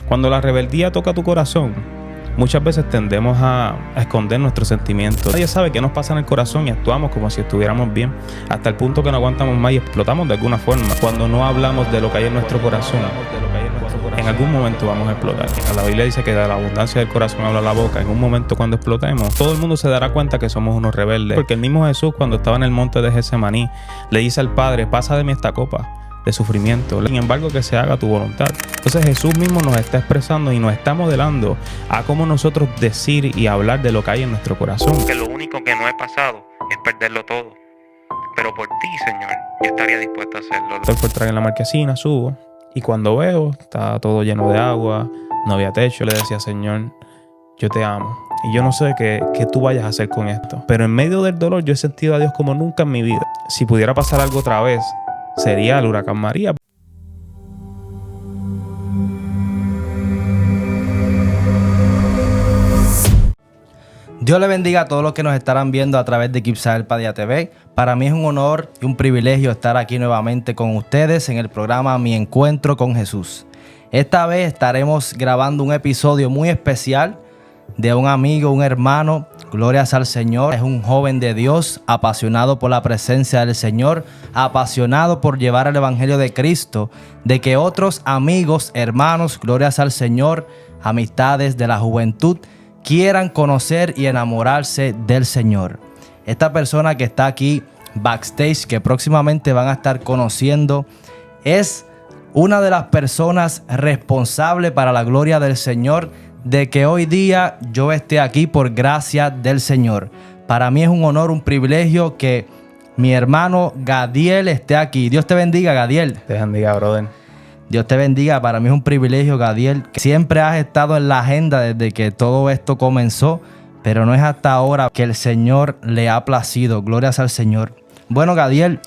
Cuando la rebeldía toca tu corazón, muchas veces tendemos a esconder nuestros sentimientos. Nadie sabe qué nos pasa en el corazón y actuamos como si estuviéramos bien, hasta el punto que no aguantamos más y explotamos de alguna forma. Cuando no hablamos de lo que hay en nuestro corazón, en algún momento vamos a explotar. La Biblia dice que de la abundancia del corazón habla la boca. En un momento cuando explotemos, todo el mundo se dará cuenta que somos unos rebeldes. Porque el mismo Jesús, cuando estaba en el monte de Getsemaní, le dice al Padre: pasa de mí esta copa de sufrimiento, sin embargo que se haga tu voluntad. Entonces Jesús mismo nos está expresando y nos está modelando a cómo nosotros decir y hablar de lo que hay en nuestro corazón. Que lo único que no he pasado es perderlo todo, pero por ti, Señor, yo estaría dispuesto a hacerlo. Estoy por traer en la marquesina, subo, y cuando veo, está todo lleno de agua, no había techo. Le decía: Señor, yo te amo y yo no sé qué tú vayas a hacer con esto, pero en medio del dolor yo he sentido a Dios como nunca en mi vida. Si pudiera pasar algo otra vez, sería el huracán María. Dios le bendiga a todos los que nos estarán viendo a través de Kipsael Padilla TV. Para mí es un honor y un privilegio estar aquí nuevamente con ustedes en el programa Mi Encuentro con Jesús. Esta vez estaremos grabando un episodio muy especial de un amigo, un hermano, glorias al Señor. Es un joven de Dios, apasionado por la presencia del Señor, apasionado por llevar el Evangelio de Cristo, de que otros amigos, hermanos, glorias al Señor, amistades de la juventud, quieran conocer y enamorarse del Señor. Esta persona que está aquí backstage, que próximamente van a estar conociendo, es una de las personas responsables para la gloria del Señor, de que hoy día yo esté aquí por gracia del Señor. Para mí es un honor, un privilegio que mi hermano Gadiel esté aquí. Dios te bendiga, Gadiel. Te bendiga, brother. Dios te bendiga. Para mí es un privilegio, Gadiel, que siempre has estado en la agenda desde que todo esto comenzó, pero no es hasta ahora que el Señor le ha placido. Glorias al Señor. Bueno, Gadiel,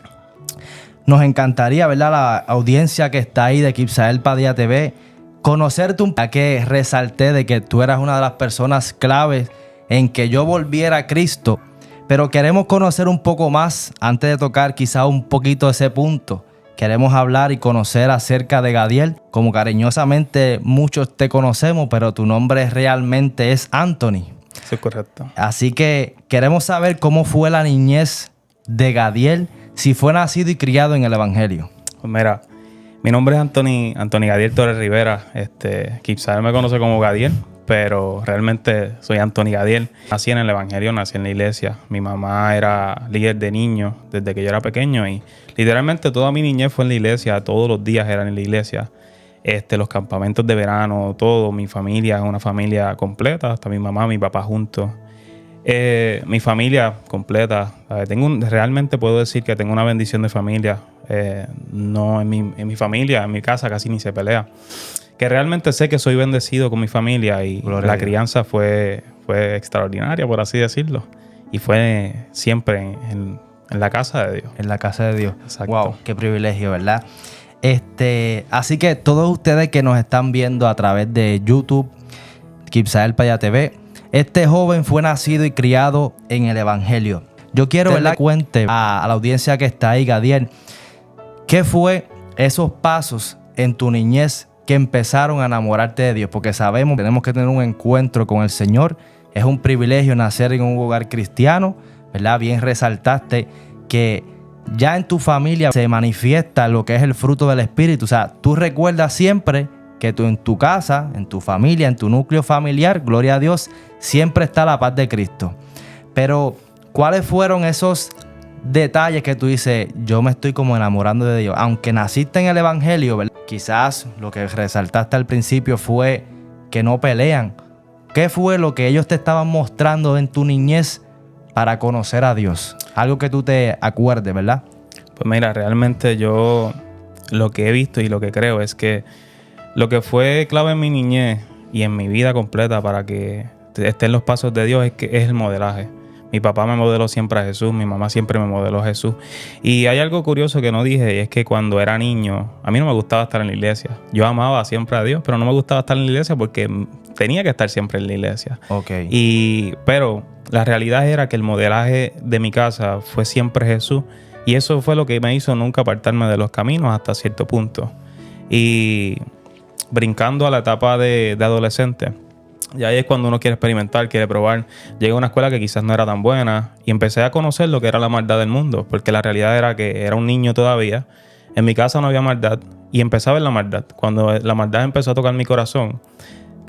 nos encantaría, ¿verdad?, la audiencia que está ahí de Kipsael Padilla TV, conocerte un poco, que resalté de que tú eras una de las personas claves en que yo volviera a Cristo, pero queremos conocer un poco más antes de tocar quizá un poquito ese punto. Queremos hablar y conocer acerca de Gadiel, como cariñosamente muchos te conocemos, pero tu nombre realmente es Anthony. Eso es correcto. Así que queremos saber cómo fue la niñez de Gadiel, si fue nacido y criado en el Evangelio. Pues mira, mi nombre es Anthony Gadiel Torres Rivera. Kipsael me conoce como Gadiel, pero realmente soy Anthony Gadiel. Nací en el Evangelio, nací en la iglesia. Mi mamá era líder de niños desde que yo era pequeño y literalmente toda mi niñez fue en la iglesia. Todos los días eran en la iglesia. Los campamentos de verano, todo. Mi familia es una familia completa, hasta mi mamá, mi papá juntos. Mi familia completa. Realmente puedo decir que tengo una bendición de familia. No en mi familia, en mi casa casi ni se pelea. Que realmente sé que soy bendecido con mi familia y la crianza fue extraordinaria, por así decirlo. Y fue siempre en la casa de Dios. En la casa de Dios. Exacto. Wow, qué privilegio, ¿verdad? Así que todos ustedes que nos están viendo a través de YouTube, Kipsael Padilla TV, este joven fue nacido y criado en el Evangelio. Yo quiero que cuente a la audiencia que está ahí, Gadiel, ¿qué fue esos pasos en tu niñez que empezaron a enamorarte de Dios? Porque sabemos que tenemos que tener un encuentro con el Señor. Es un privilegio nacer en un hogar cristiano, ¿verdad? Bien resaltaste que ya en tu familia se manifiesta lo que es el fruto del Espíritu. O sea, tú recuerdas siempre que tú en tu casa, en tu familia, en tu núcleo familiar, gloria a Dios, siempre está la paz de Cristo. Pero, ¿cuáles fueron esos detalles que tú dices, yo me estoy como enamorando de Dios? Aunque naciste en el Evangelio, ¿verdad? Quizás lo que resaltaste al principio fue que no pelean. ¿Qué fue lo que ellos te estaban mostrando en tu niñez para conocer a Dios? Algo que tú te acuerdes, ¿verdad? Pues mira, realmente yo lo que he visto y lo que creo es que lo que fue clave en mi niñez y en mi vida completa para que esté en los pasos de Dios es el modelaje. Mi papá me modeló siempre a Jesús, mi mamá siempre me modeló a Jesús. Y hay algo curioso que no dije, y es que cuando era niño, a mí no me gustaba estar en la iglesia. Yo amaba siempre a Dios, pero no me gustaba estar en la iglesia porque tenía que estar siempre en la iglesia. Okay. Pero la realidad era que el modelaje de mi casa fue siempre Jesús. Y eso fue lo que me hizo nunca apartarme de los caminos hasta cierto punto. Y brincando a la etapa de adolescente, y ahí es cuando uno quiere experimentar, quiere probar. Llegué a una escuela que quizás no era tan buena y empecé a conocer lo que era la maldad del mundo, porque la realidad era que era un niño todavía. En mi casa no había maldad y empecé a ver la maldad. Cuando la maldad empezó a tocar mi corazón,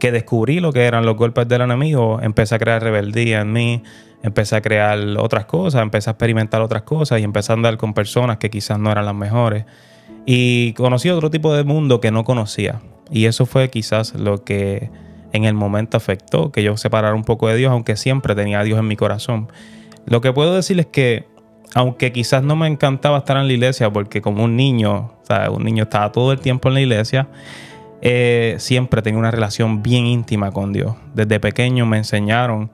que descubrí lo que eran los golpes del enemigo, empecé a crear rebeldía en mí, empecé a crear otras cosas, empecé a experimentar otras cosas y empecé a andar con personas que quizás no eran las mejores. Y conocí otro tipo de mundo que no conocía. Y eso fue quizás lo que en el momento afectó, que yo separara un poco de Dios, aunque siempre tenía a Dios en mi corazón. Lo que puedo decir es que, aunque quizás no me encantaba estar en la iglesia, porque como un niño, o sea, un niño estaba todo el tiempo en la iglesia, siempre tenía una relación bien íntima con Dios. Desde pequeño me enseñaron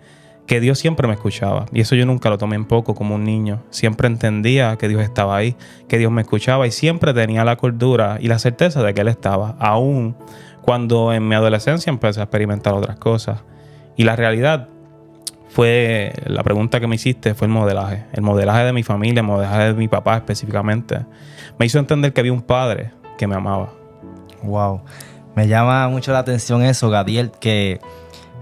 que Dios siempre me escuchaba. Y eso yo nunca lo tomé en poco como un niño. Siempre entendía que Dios estaba ahí, que Dios me escuchaba y siempre tenía la cordura y la certeza de que Él estaba. Aún cuando en mi adolescencia empecé a experimentar otras cosas. Y la realidad fue, la pregunta que me hiciste fue el modelaje. El modelaje de mi familia, el modelaje de mi papá específicamente. Me hizo entender que había un padre que me amaba. Wow. Me llama mucho la atención eso, Gadiel, que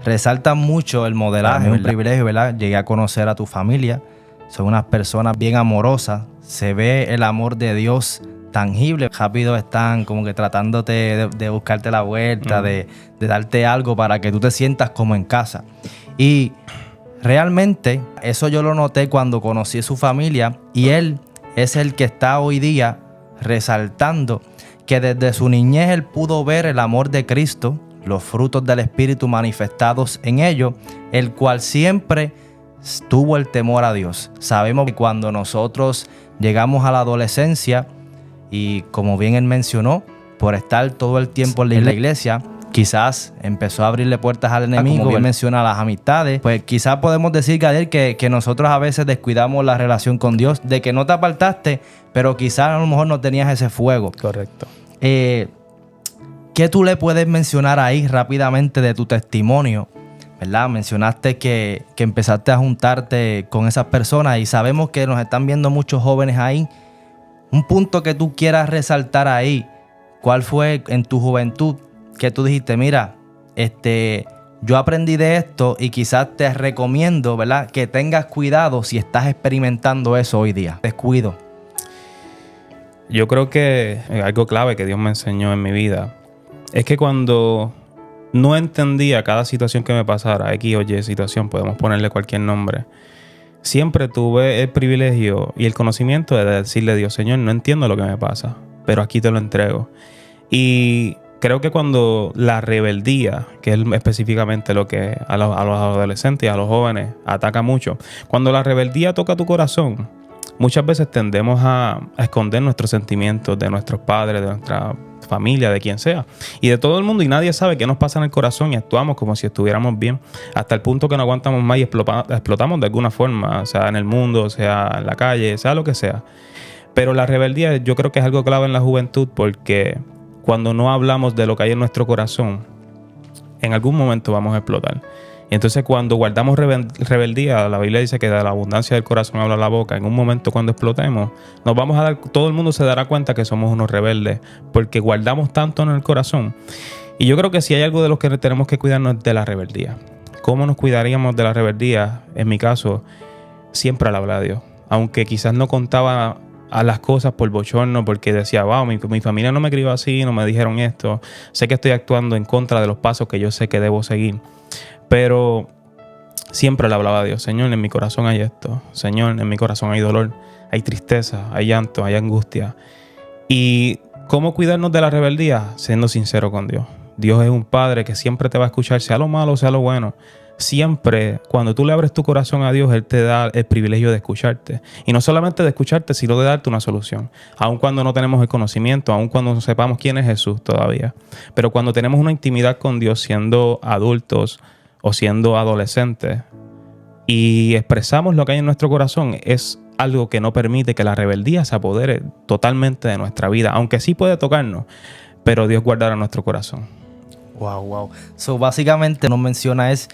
resalta mucho el modelaje. Es un privilegio, ¿verdad? Llegué a conocer a tu familia. Son unas personas bien amorosas. Se ve el amor de Dios tangible. Rápido están como que tratándote de buscarte la vuelta, de darte algo para que tú te sientas como en casa. Y realmente eso yo lo noté cuando conocí a su familia, y él es el que está hoy día resaltando que desde su niñez él pudo ver el amor de Cristo, los frutos del Espíritu manifestados en ellos, el cual siempre tuvo el temor a Dios. Sabemos que cuando nosotros llegamos a la adolescencia, y como bien él mencionó, por estar todo el tiempo en la iglesia, quizás empezó a abrirle puertas al enemigo. Como bien menciona las amistades, pues quizás podemos decir, Gadiel, que nosotros a veces descuidamos la relación con Dios, de que no te apartaste, pero quizás a lo mejor no tenías ese fuego. Correcto. ¿Qué tú le puedes mencionar ahí rápidamente de tu testimonio? ¿Verdad? Mencionaste que empezaste a juntarte con esas personas y sabemos que nos están viendo muchos jóvenes ahí. Un punto que tú quieras resaltar ahí, ¿cuál fue en tu juventud que tú dijiste, mira, yo aprendí de esto y quizás te recomiendo, ¿verdad?, que tengas cuidado si estás experimentando eso hoy día? Descuido. Yo creo que algo clave que Dios me enseñó en mi vida es que cuando no entendía cada situación que me pasara, X o Y situación, podemos ponerle cualquier nombre, siempre tuve el privilegio y el conocimiento de decirle a Dios, Señor, no entiendo lo que me pasa, pero aquí te lo entrego. Y creo que cuando la rebeldía, que es específicamente lo que a los adolescentes y a los jóvenes ataca mucho, cuando la rebeldía toca tu corazón, muchas veces tendemos a esconder nuestros sentimientos de nuestros padres, de nuestra familia, de quien sea, y de todo el mundo, y nadie sabe qué nos pasa en el corazón, y actuamos como si estuviéramos bien, hasta el punto que no aguantamos más y explotamos de alguna forma, sea en el mundo, sea en la calle, sea lo que sea. Pero la rebeldía yo creo que es algo clave en la juventud, porque cuando no hablamos de lo que hay en nuestro corazón, en algún momento vamos a explotar. Y entonces cuando guardamos rebeldía, la Biblia dice que de la abundancia del corazón habla la boca. En un momento cuando explotemos, nos vamos a dar, todo el mundo se dará cuenta que somos unos rebeldes, porque guardamos tanto en el corazón. Y yo creo que si hay algo de lo que tenemos que cuidarnos de la rebeldía. ¿Cómo nos cuidaríamos de la rebeldía? En mi caso, siempre al hablar de Dios. Aunque quizás no contaba a las cosas por bochorno, porque decía, wow, mi familia no me crió así, no me dijeron esto. Sé que estoy actuando en contra de los pasos que yo sé que debo seguir. Pero siempre le hablaba a Dios, Señor, en mi corazón hay esto. Señor, en mi corazón hay dolor, hay tristeza, hay llanto, hay angustia. ¿Y cómo cuidarnos de la rebeldía? Siendo sincero con Dios. Dios es un Padre que siempre te va a escuchar, sea lo malo, sea lo bueno. Siempre, cuando tú le abres tu corazón a Dios, Él te da el privilegio de escucharte. Y no solamente de escucharte, sino de darte una solución. Aun cuando no tenemos el conocimiento, aun cuando no sepamos quién es Jesús todavía. Pero cuando tenemos una intimidad con Dios siendo adultos o siendo adolescentes y expresamos lo que hay en nuestro corazón, es algo que no permite que la rebeldía se apodere totalmente de nuestra vida. Aunque sí puede tocarnos, pero Dios guardará nuestro corazón. Wow. So, básicamente nos menciona es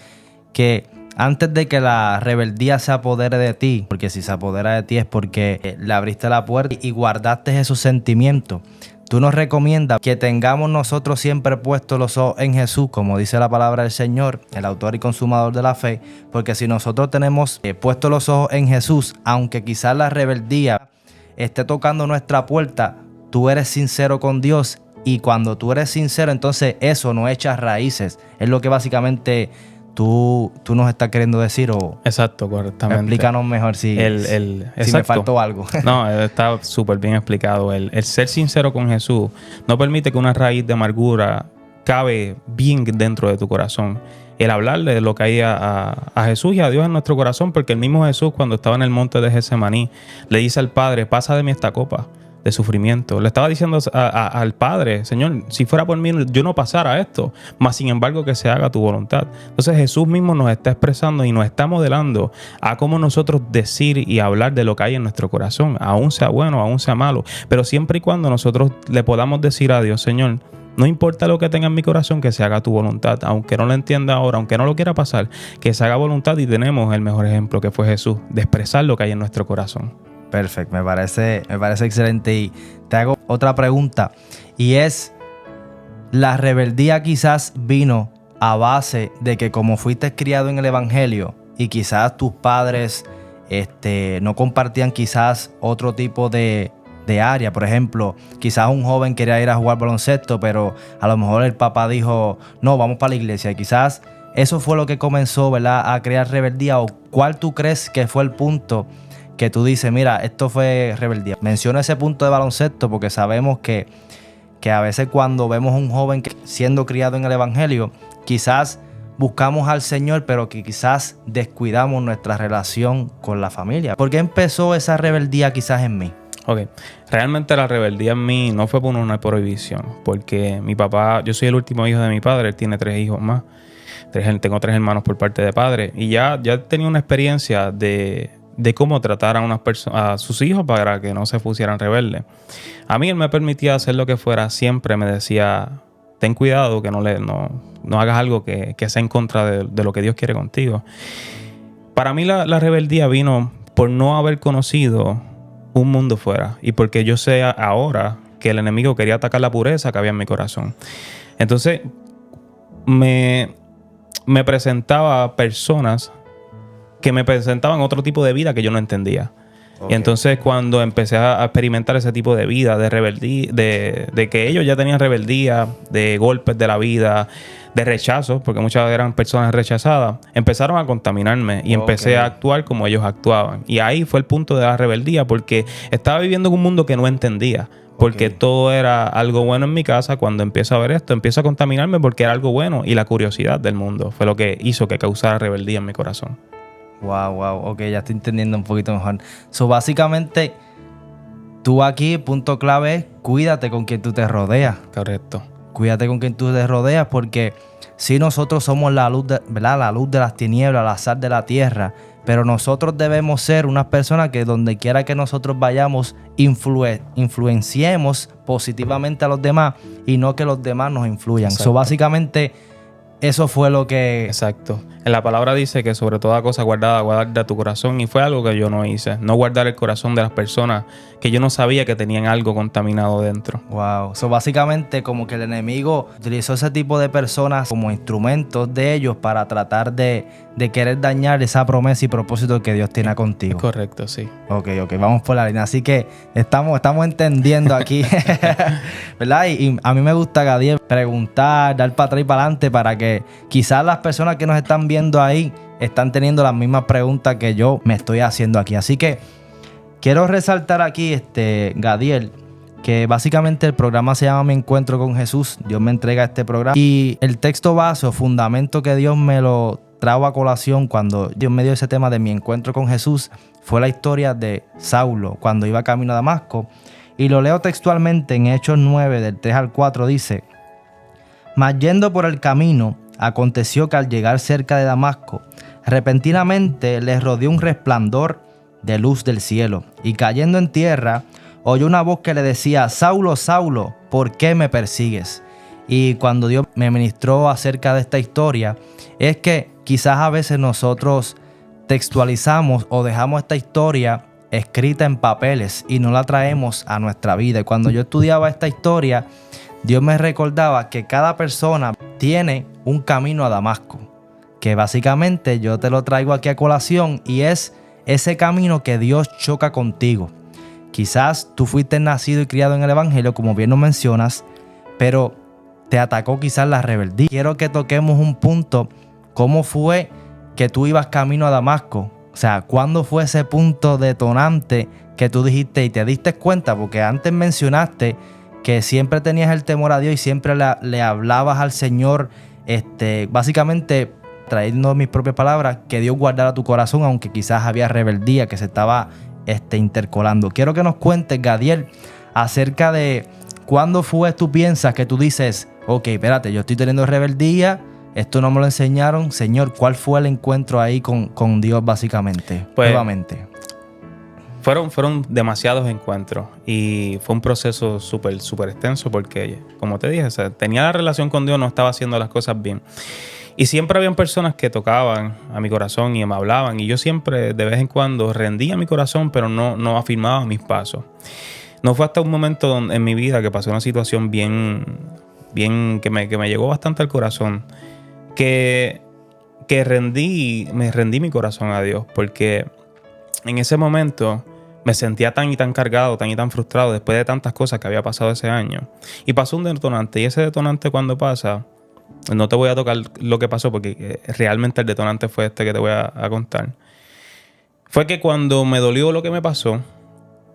que antes de que la rebeldía se apodere de ti, porque si se apodera de ti es porque le abriste la puerta y guardaste esos sentimientos, tú nos recomiendas que tengamos nosotros siempre puestos los ojos en Jesús, como dice la palabra del Señor, el autor y consumador de la fe, porque si nosotros tenemos puestos los ojos en Jesús, aunque quizás la rebeldía esté tocando nuestra puerta, tú eres sincero con Dios, y cuando tú eres sincero, entonces eso no echa raíces. Es lo que básicamente tú nos estás queriendo decir, o... Exacto, correctamente. Explícanos mejor si me faltó algo. No, está súper bien explicado. El ser sincero con Jesús no permite que una raíz de amargura cabe bien dentro de tu corazón. El hablarle de lo que hay a Jesús y a Dios en nuestro corazón, porque el mismo Jesús, cuando estaba en el monte de Getsemaní, le dice al Padre: pasa de mí esta copa de sufrimiento. Le estaba diciendo al Padre: Señor, si fuera por mí, yo no pasara esto, mas sin embargo que se haga tu voluntad. Entonces Jesús mismo nos está expresando y nos está modelando a cómo nosotros decir y hablar de lo que hay en nuestro corazón, aún sea bueno, aún sea malo, pero siempre y cuando nosotros le podamos decir a Dios: Señor, no importa lo que tenga en mi corazón, que se haga tu voluntad, aunque no lo entienda ahora, aunque no lo quiera pasar, que se haga voluntad. Y tenemos el mejor ejemplo, que fue Jesús, de expresar lo que hay en nuestro corazón. Perfecto, me parece excelente. Y te hago otra pregunta, y es: ¿la rebeldía quizás vino a base de que, como fuiste criado en el evangelio y quizás tus padres no compartían quizás otro tipo de área? Por ejemplo, quizás un joven quería ir a jugar baloncesto, pero a lo mejor el papá dijo: no, vamos para la iglesia. Y quizás eso fue lo que comenzó, ¿verdad?, a crear rebeldía. ¿O cuál tú crees que fue el punto que tú dices: mira, esto fue rebeldía? Menciono ese punto de baloncesto porque sabemos que a veces cuando vemos a un joven siendo criado en el evangelio, quizás buscamos al Señor, pero que quizás descuidamos nuestra relación con la familia. ¿Por qué empezó esa rebeldía quizás en mí? Ok, realmente la rebeldía en mí no fue por una prohibición, porque mi papá, yo soy el último hijo de mi padre, él tiene 3 hijos más, tengo 3 hermanos por parte de padre, y ya tenía una experiencia de cómo tratar a sus hijos para que no se pusieran rebeldes. A mí él me permitía hacer lo que fuera, siempre me decía: ten cuidado que no hagas algo que sea en contra de lo que Dios quiere contigo. Para mí la rebeldía vino por no haber conocido un mundo fuera, y porque yo sé ahora que el enemigo quería atacar la pureza que había en mi corazón. Entonces me presentaba personas que me presentaban otro tipo de vida que yo no entendía. Okay. Y entonces cuando empecé a experimentar ese tipo de vida, de rebeldía, de que ellos ya tenían rebeldía, de golpes de la vida, de rechazo, porque muchas eran personas rechazadas, empezaron a contaminarme y empecé a actuar como ellos actuaban. Y ahí fue el punto de la rebeldía, porque estaba viviendo en un mundo que no entendía. Porque todo era algo bueno en mi casa. Cuando empiezo a ver esto, empiezo a contaminarme porque era algo bueno, y la curiosidad del mundo fue lo que hizo que causara rebeldía en mi corazón. Wow. Ok, ya estoy entendiendo un poquito mejor. So, básicamente, tú aquí, punto clave es: cuídate con quien tú te rodeas. Correcto. Cuídate con quien tú te rodeas, porque si nosotros somos la luz, ¿verdad?, la luz de las tinieblas, la sal de la tierra, pero nosotros debemos ser unas personas que donde quiera que nosotros vayamos, influenciemos positivamente a los demás, y no que los demás nos influyan. So, básicamente, eso fue lo que... Exacto. En la palabra dice que sobre toda cosa guarda tu corazón, y fue algo que yo no hice. No guardar el corazón de las personas que yo no sabía que tenían algo contaminado dentro. Wow. So, básicamente, como que el enemigo utilizó ese tipo de personas como instrumentos de ellos para tratar de querer dañar esa promesa y propósito que Dios tiene contigo. Es correcto, sí. Ok, vamos por la línea. Así que estamos entendiendo aquí, ¿verdad? Y a mí me gusta, Gadiel, preguntar, dar para atrás y para adelante, para que quizás las personas que nos están viendo ahí están teniendo las mismas preguntas que yo me estoy haciendo aquí. Así que quiero resaltar aquí, Gadiel, que básicamente el programa se llama Mi Encuentro con Jesús. Dios me entrega este programa, y el texto base o fundamento que Dios me lo trajo a colación cuando Dios me dio ese tema de mi encuentro con Jesús fue la historia de Saulo cuando iba camino a Damasco. Y lo leo textualmente en Hechos 9, del 3 al 4, dice: mas yendo por el camino, aconteció que al llegar cerca de Damasco, repentinamente les rodeó un resplandor de luz del cielo, y cayendo en tierra, oyó una voz que le decía: Saulo, Saulo, ¿por qué me persigues? Y cuando Dios me ministró acerca de esta historia, es que quizás a veces nosotros textualizamos o dejamos esta historia escrita en papeles y no la traemos a nuestra vida. Y cuando yo estudiaba esta historia, Dios me recordaba que cada persona tiene un camino a Damasco, que básicamente yo te lo traigo aquí a colación y es ese camino que Dios choca contigo. Quizás tú fuiste nacido y criado en el Evangelio, como bien nos mencionas, pero te atacó quizás la rebeldía. Quiero que toquemos un punto, ¿cómo fue que tú ibas camino a Damasco? O sea, ¿cuándo fue ese punto detonante que tú dijiste y te diste cuenta? Porque antes mencionaste que siempre tenías el temor a Dios y siempre le hablabas al Señor, básicamente trayendo mis propias palabras, que Dios guardara tu corazón, aunque quizás había rebeldía que se estaba intercolando. Quiero que nos cuentes, Gadiel, acerca de cuándo fue tú piensas que tú dices, ok, espérate, yo estoy teniendo rebeldía, esto no me lo enseñaron. Señor, ¿cuál fue el encuentro ahí con Dios básicamente? Pues, nuevamente. Fueron demasiados encuentros y fue un proceso súper extenso porque, como te dije, o sea, tenía la relación con Dios, no estaba haciendo las cosas bien. Y siempre habían personas que tocaban a mi corazón y me hablaban. Y yo siempre, de vez en cuando, rendía mi corazón, pero no afirmaba mis pasos. No fue hasta un momento en mi vida que pasó una situación bien que me llegó bastante al corazón, que me rendí mi corazón a Dios. Porque en ese momento me sentía tan y tan cargado, tan y tan frustrado después de tantas cosas que había pasado ese año. Y pasó un detonante. Y ese detonante, cuando pasa, no te voy a tocar lo que pasó porque realmente el detonante fue que te voy a contar. Fue que cuando me dolió lo que me pasó,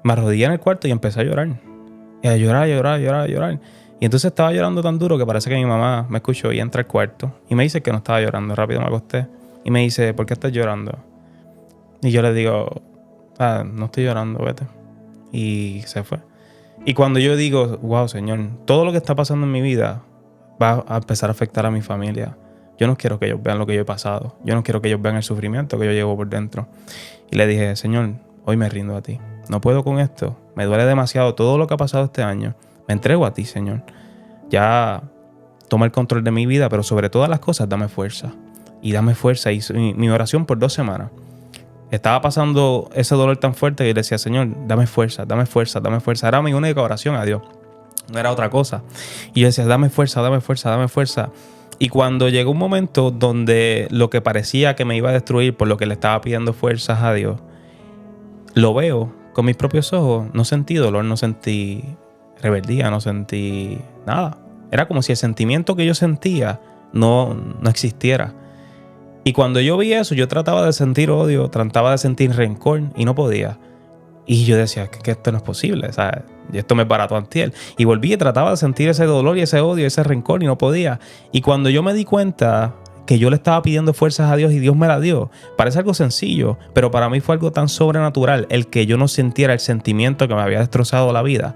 me arrodillé en el cuarto y empecé a llorar. Y a llorar. Y entonces estaba llorando tan duro que parece que mi mamá me escuchó y entra al cuarto. Y me dice que no estaba llorando. Rápido me acosté. Y me dice, ¿por qué estás llorando? Y yo le digo, no estoy llorando, vete. Y se fue. Y cuando yo digo, wow, Señor, todo lo que está pasando en mi vida va a empezar a afectar a mi familia. Yo no quiero que ellos vean lo que yo he pasado. Yo no quiero que ellos vean el sufrimiento que yo llevo por dentro. Y le dije, Señor, hoy me rindo a ti. No puedo con esto. Me duele demasiado todo lo que ha pasado este año. Me entrego a ti, Señor. Ya toma el control de mi vida, pero sobre todas las cosas, dame fuerza. Y dame fuerza. Y mi oración por 2 semanas. Estaba pasando ese dolor tan fuerte que yo decía, Señor, dame fuerza, dame fuerza, dame fuerza. Era mi única oración a Dios. No era otra cosa. Y yo decía, dame fuerza, dame fuerza, dame fuerza. Y cuando llegó un momento donde lo que parecía que me iba a destruir por lo que le estaba pidiendo fuerzas a Dios, lo veo con mis propios ojos. No sentí dolor, no sentí rebeldía, no sentí nada. Era como si el sentimiento que yo sentía no existiera. Y cuando yo vi eso, yo trataba de sentir odio, trataba de sentir rencor y no podía. Y yo decía que esto no es posible, ¿sabes? Y esto me es barato antier. Y volví y trataba de sentir ese dolor y ese odio, ese rencor y no podía. Y cuando yo me di cuenta que yo le estaba pidiendo fuerzas a Dios y Dios me la dio, parece algo sencillo, pero para mí fue algo tan sobrenatural el que yo no sintiera el sentimiento que me había destrozado la vida.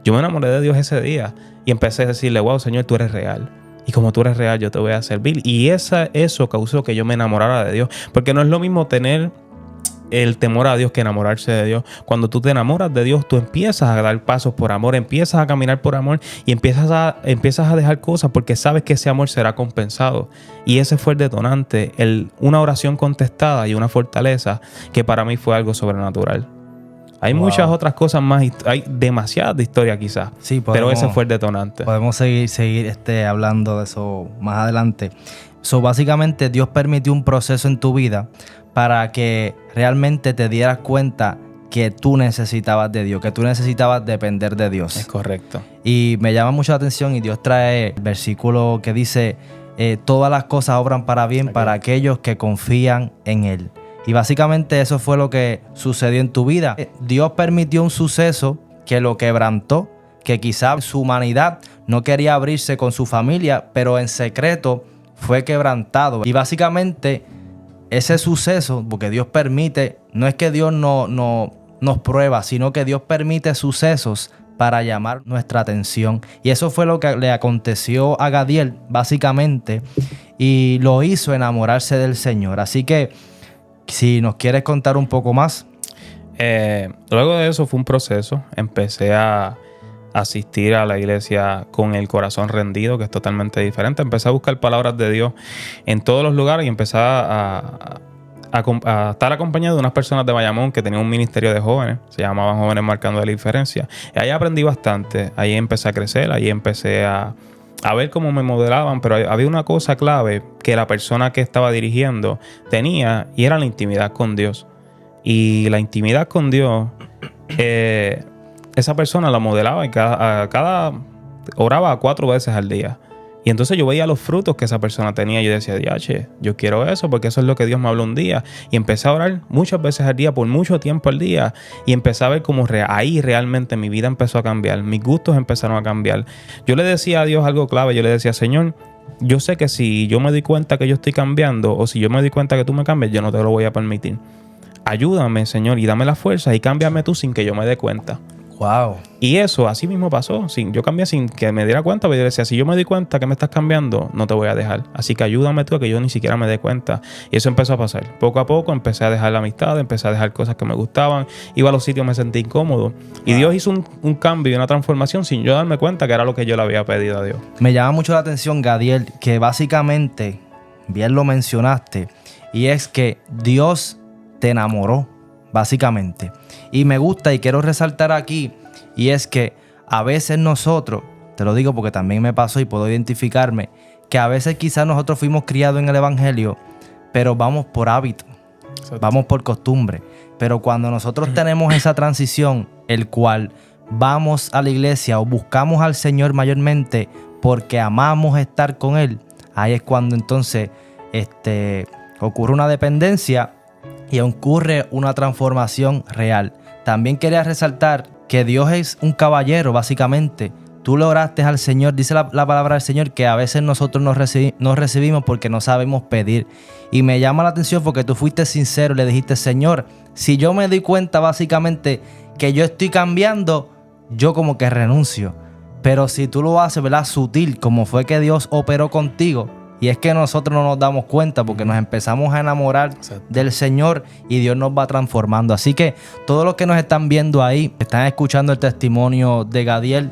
Yo me enamoré de Dios ese día y empecé a decirle, wow, Señor, tú eres real. Y como tú eres real, yo te voy a servir. Y eso causó que yo me enamorara de Dios. Porque no es lo mismo tener el temor a Dios que enamorarse de Dios. Cuando tú te enamoras de Dios, tú empiezas a dar pasos por amor, empiezas a caminar por amor y empiezas a dejar cosas porque sabes que ese amor será compensado. Y ese fue el detonante, una oración contestada y una fortaleza que para mí fue algo sobrenatural. Hay muchas otras cosas más, hay demasiadas de historia quizás, sí, pero ese fue el detonante. Podemos seguir hablando de eso más adelante. Básicamente Dios permitió un proceso en tu vida para que realmente te dieras cuenta que tú necesitabas de Dios, que tú necesitabas depender de Dios. Es correcto. Y me llama mucho la atención y Dios trae el versículo que dice, todas las cosas obran para bien para aquellos que confían en Él. Y básicamente eso fue lo que sucedió en tu vida. Dios permitió un suceso que lo quebrantó, que quizás su humanidad no quería abrirse con su familia, pero en secreto fue quebrantado. Y básicamente ese suceso, porque Dios permite, no es que Dios no nos prueba, sino que Dios permite sucesos para llamar nuestra atención. Y eso fue lo que le aconteció a Gadiel, básicamente, y lo hizo enamorarse del Señor. Así que, si nos quieres contar un poco más. Luego de eso fue un proceso. Empecé a asistir a la iglesia con el corazón rendido, que es totalmente diferente. Empecé a buscar palabras de Dios en todos los lugares y empecé a a estar acompañado de unas personas de Bayamón que tenían un ministerio de jóvenes, se llamaban Jóvenes Marcando la Diferencia. Y ahí aprendí bastante, ahí empecé a crecer, ahí empecé a ver cómo me modelaban, pero había una cosa clave que la persona que estaba dirigiendo tenía, y era la intimidad con Dios. Y la intimidad con Dios, esa persona la modelaba y oraba 4 veces al día. Y entonces yo veía los frutos que esa persona tenía y yo decía, diache, yo quiero eso porque eso es lo que Dios me habló un día. Y empecé a orar muchas veces al día, por mucho tiempo al día. Y empecé a ver cómo ahí realmente mi vida empezó a cambiar. Mis gustos empezaron a cambiar. Yo le decía a Dios algo clave. Yo le decía, Señor, yo sé que si yo me doy cuenta que yo estoy cambiando, o si yo me doy cuenta que tú me cambies, yo no te lo voy a permitir. Ayúdame, Señor, y dame la fuerza y cámbiame tú sin que yo me dé cuenta. Wow. Y eso así mismo pasó. Yo cambié sin que me diera cuenta, pero yo decía, si yo me doy cuenta que me estás cambiando, no te voy a dejar. Así que ayúdame tú a que yo ni siquiera me dé cuenta. Y eso empezó a pasar. Poco a poco empecé a dejar la amistad, empecé a dejar cosas que me gustaban. Iba a los sitios, me sentí incómodo. Y Dios hizo un cambio y una transformación sin yo darme cuenta que era lo que yo le había pedido a Dios. Me llama mucho la atención, Gadiel, que básicamente, bien lo mencionaste, y es que Dios te enamoró, básicamente. Y me gusta y quiero resaltar aquí, y es que a veces nosotros, te lo digo porque también me pasó y puedo identificarme, que a veces quizás nosotros fuimos criados en el evangelio, pero vamos por hábito, vamos por costumbre. Pero cuando nosotros tenemos esa transición, el cual vamos a la iglesia o buscamos al Señor mayormente porque amamos estar con Él, ahí es cuando entonces ocurre una dependencia y ocurre una transformación real. También quería resaltar que Dios es un caballero, básicamente. Tú le oraste al Señor, dice la palabra del Señor, que a veces nosotros no recibimos porque no sabemos pedir. Y me llama la atención porque tú fuiste sincero y le dijiste, Señor, si yo me doy cuenta básicamente que yo estoy cambiando, yo como que renuncio. Pero si tú lo haces, ¿verdad? Sutil, como fue que Dios operó contigo. Y es que nosotros no nos damos cuenta porque nos empezamos a enamorar del Señor y Dios nos va transformando. Así que todos los que nos están viendo ahí, están escuchando el testimonio de Gadiel,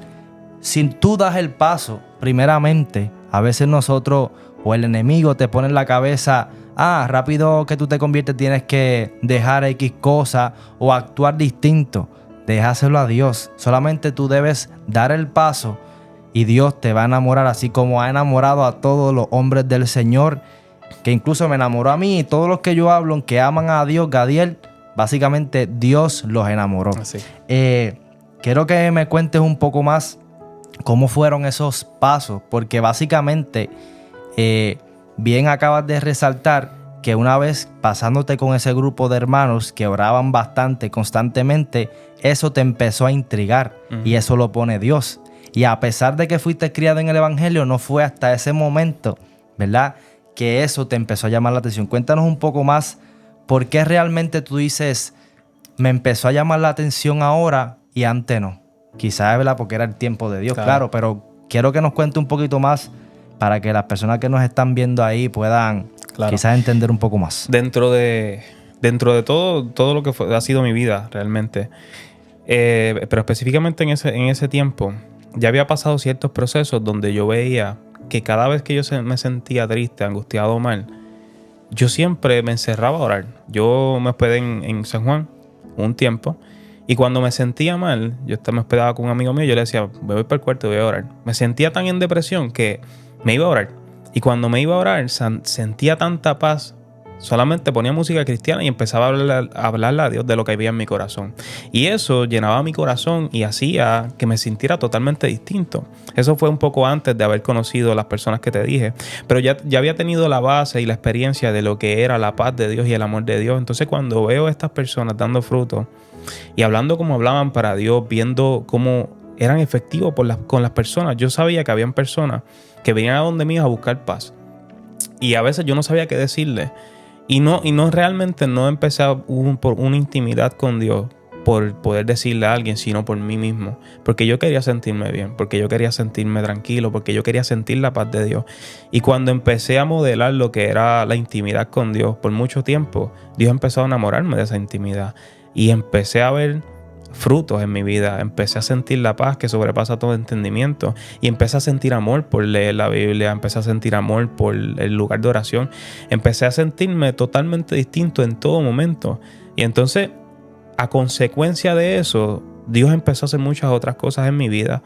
si tú das el paso, primeramente, a veces nosotros o el enemigo te pone en la cabeza, rápido que tú te conviertes tienes que dejar X cosa o actuar distinto. Déjaselo a Dios. Solamente tú debes dar el paso y Dios te va a enamorar, así como ha enamorado a todos los hombres del Señor, que incluso me enamoró a mí, y todos los que yo hablo, que aman a Dios, Gadiel, básicamente Dios los enamoró. Así. Quiero que me cuentes un poco más cómo fueron esos pasos, porque básicamente bien acabas de resaltar que una vez pasándote con ese grupo de hermanos que oraban bastante, constantemente, eso te empezó a intrigar. Y eso lo pone Dios. Y a pesar de que fuiste criado en el evangelio, no fue hasta ese momento, ¿verdad?, que eso te empezó a llamar la atención. Cuéntanos un poco más por qué realmente tú dices, me empezó a llamar la atención ahora y antes no. Quizás, ¿verdad?, porque era el tiempo de Dios, claro, pero quiero que nos cuente un poquito más para que las personas que nos están viendo ahí puedan quizás entender un poco más. Dentro de todo lo que ha sido mi vida realmente, pero específicamente en ese tiempo, ya había pasado ciertos procesos donde yo veía que cada vez que yo me sentía triste, angustiado o mal, yo siempre me encerraba a orar. Yo me hospedé en San Juan un tiempo y cuando me sentía mal, yo me hospedaba con un amigo mío y yo le decía, voy para el cuarto y voy a orar. Me sentía tan en depresión que me iba a orar. Y cuando me iba a orar, sentía tanta paz. Solamente ponía música cristiana y empezaba a hablarle a Dios de lo que había en mi corazón. Y eso llenaba mi corazón y hacía que me sintiera totalmente distinto. Eso fue un poco antes de haber conocido a las personas que te dije. Pero ya había tenido la base y la experiencia de lo que era la paz de Dios y el amor de Dios. Entonces cuando veo a estas personas dando fruto y hablando como hablaban para Dios, viendo cómo eran efectivos con las personas, yo sabía que habían personas que venían a donde mí a buscar paz. Y a veces yo no sabía qué decirle. Y no realmente no empecé por una intimidad con Dios por poder decirle a alguien, sino por mí mismo. Porque yo quería sentirme bien, porque yo quería sentirme tranquilo, porque yo quería sentir la paz de Dios. Y cuando empecé a modelar lo que era la intimidad con Dios por mucho tiempo, Dios empezó a enamorarme de esa intimidad. Y empecé a ver frutos en mi vida. Empecé a sentir la paz que sobrepasa todo entendimiento y empecé a sentir amor por leer la Biblia, empecé a sentir amor por el lugar de oración, empecé a sentirme totalmente distinto en todo momento. Y entonces, a consecuencia de eso, Dios empezó a hacer muchas otras cosas en mi vida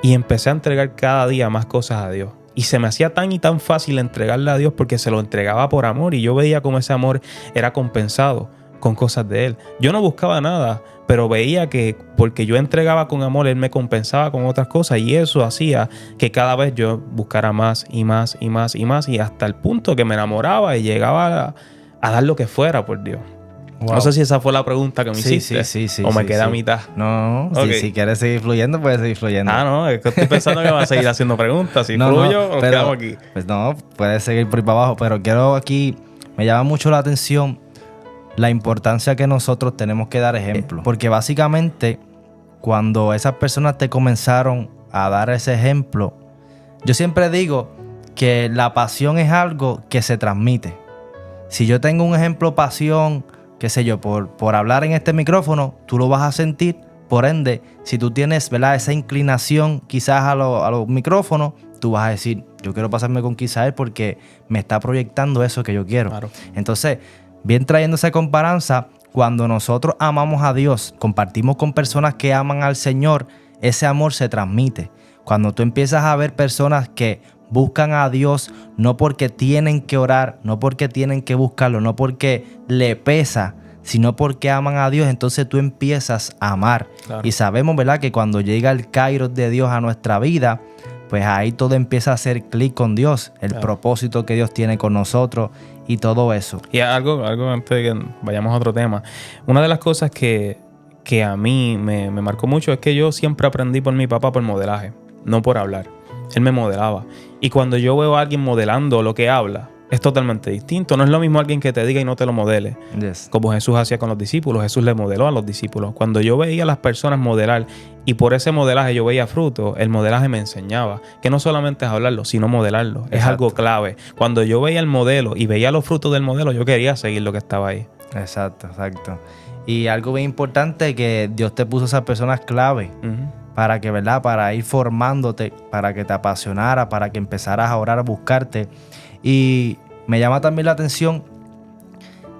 y empecé a entregar cada día más cosas a Dios. Y se me hacía tan y tan fácil entregarle a Dios porque se lo entregaba por amor y yo veía cómo ese amor era compensado con cosas de Él. Yo no buscaba nada, pero veía que porque yo entregaba con amor, Él me compensaba con otras cosas y eso hacía que cada vez yo buscara más y más y más y más y hasta el punto que me enamoraba y llegaba a dar lo que fuera por Dios. Wow. No sé si esa fue la pregunta que me hiciste. Sí, o me quedé a mitad. No, okay. Si quieres seguir fluyendo, puedes seguir fluyendo. No, es que estoy pensando que vas a seguir haciendo preguntas. Si fluyo, nos quedamos aquí. Pues no, puedes seguir por ahí para abajo. Pero quiero aquí, me llama mucho la atención la importancia que nosotros tenemos que dar ejemplo. Porque básicamente, cuando esas personas te comenzaron a dar ese ejemplo, yo siempre digo que la pasión es algo que se transmite. Si yo tengo un ejemplo pasión, qué sé yo, por hablar en este micrófono, tú lo vas a sentir. Por ende, si tú tienes, ¿verdad?, esa inclinación quizás a los micrófonos, tú vas a decir, yo quiero pasarme con Kisael porque me está proyectando eso que yo quiero. Claro. Entonces, bien trayendo esa comparanza, cuando nosotros amamos a Dios, compartimos con personas que aman al Señor, ese amor se transmite. Cuando tú empiezas a ver personas que buscan a Dios no porque tienen que orar, no porque tienen que buscarlo, no porque le pesa, sino porque aman a Dios, entonces tú empiezas a amar. Claro. Y sabemos, ¿verdad?, que cuando llega el kairos de Dios a nuestra vida, pues ahí todo empieza a hacer clic con Dios, el propósito que Dios tiene con nosotros y todo eso. Y algo antes de que vayamos a otro tema. Una de las cosas que a mí me marcó mucho es que yo siempre aprendí por mi papá por modelaje, no por hablar. Él me modelaba. Y cuando yo veo a alguien modelando lo que habla, es totalmente distinto. No es lo mismo alguien que te diga y no te lo modele. Yes. Como Jesús hacía con los discípulos. Jesús le modeló a los discípulos. Cuando yo veía a las personas modelar y por ese modelaje yo veía fruto, el modelaje me enseñaba que no solamente es hablarlo, sino modelarlo. Exacto. Es algo clave. Cuando yo veía el modelo y veía los frutos del modelo, yo quería seguir lo que estaba ahí. Exacto. Y algo bien importante, que Dios te puso a esas personas clave. Para que, ¿verdad?, para ir formándote, para que te apasionara, para que empezaras a orar, a buscarte. Y me llama también la atención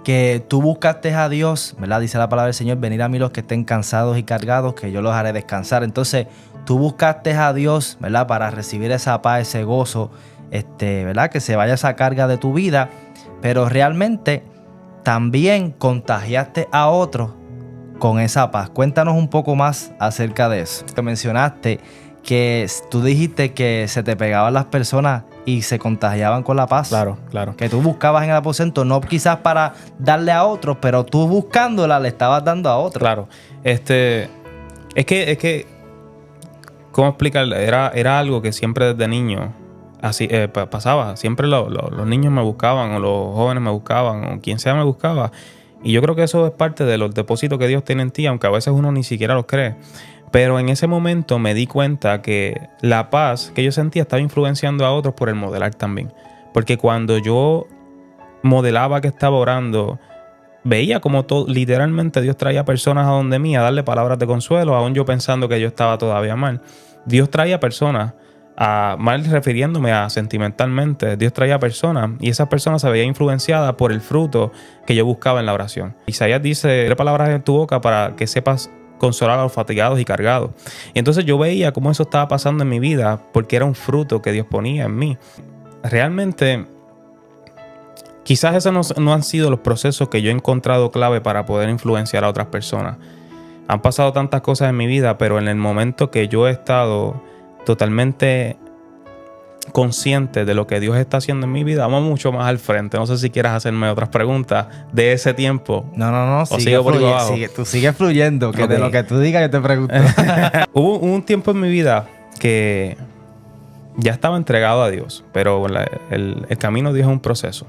que tú buscaste a Dios, ¿verdad? Dice la palabra del Señor, venid a mí los que estén cansados y cargados, que yo los haré descansar. Entonces, tú buscaste a Dios, ¿verdad?, para recibir esa paz, ese gozo, ¿verdad?, que se vaya esa carga de tu vida. Pero realmente también contagiaste a otros con esa paz. Cuéntanos un poco más acerca de eso. Te mencionaste que tú dijiste que se te pegaban las personas y se contagiaban con la paz. Claro. Que tú buscabas en el aposento, no quizás para darle a otros, pero tú buscándola le estabas dando a otros. Claro. Es que ¿cómo explicarlo? Era algo que siempre desde niño así pasaba. Siempre los niños me buscaban, o los jóvenes me buscaban, o quien sea me buscaba. Y yo creo que eso es parte de los depósitos que Dios tiene en ti, aunque a veces uno ni siquiera los cree. Pero en ese momento me di cuenta que la paz que yo sentía estaba influenciando a otros por el modelar también. Porque cuando yo modelaba que estaba orando, veía como literalmente Dios traía personas a donde mí a darle palabras de consuelo, aún yo pensando que yo estaba todavía mal. Dios traía personas, mal refiriéndome a sentimentalmente, Dios traía personas y esas personas se veían influenciadas por el fruto que yo buscaba en la oración. Isaías dice, pon palabras en tu boca para que sepas consolar a los fatigados y cargados. Y entonces yo veía cómo eso estaba pasando en mi vida porque era un fruto que Dios ponía en mí. Realmente, quizás esos no han sido los procesos que yo he encontrado clave para poder influenciar a otras personas. Han pasado tantas cosas en mi vida, pero en el momento que yo he estado totalmente consciente de lo que Dios está haciendo en mi vida, vamos mucho más al frente. No sé si quieras hacerme otras preguntas de ese tiempo. No. Tú sigues fluyendo, que de lo que tú digas yo te pregunto. Hubo un tiempo en mi vida que ya estaba entregado a Dios, pero el camino de Dios es un proceso.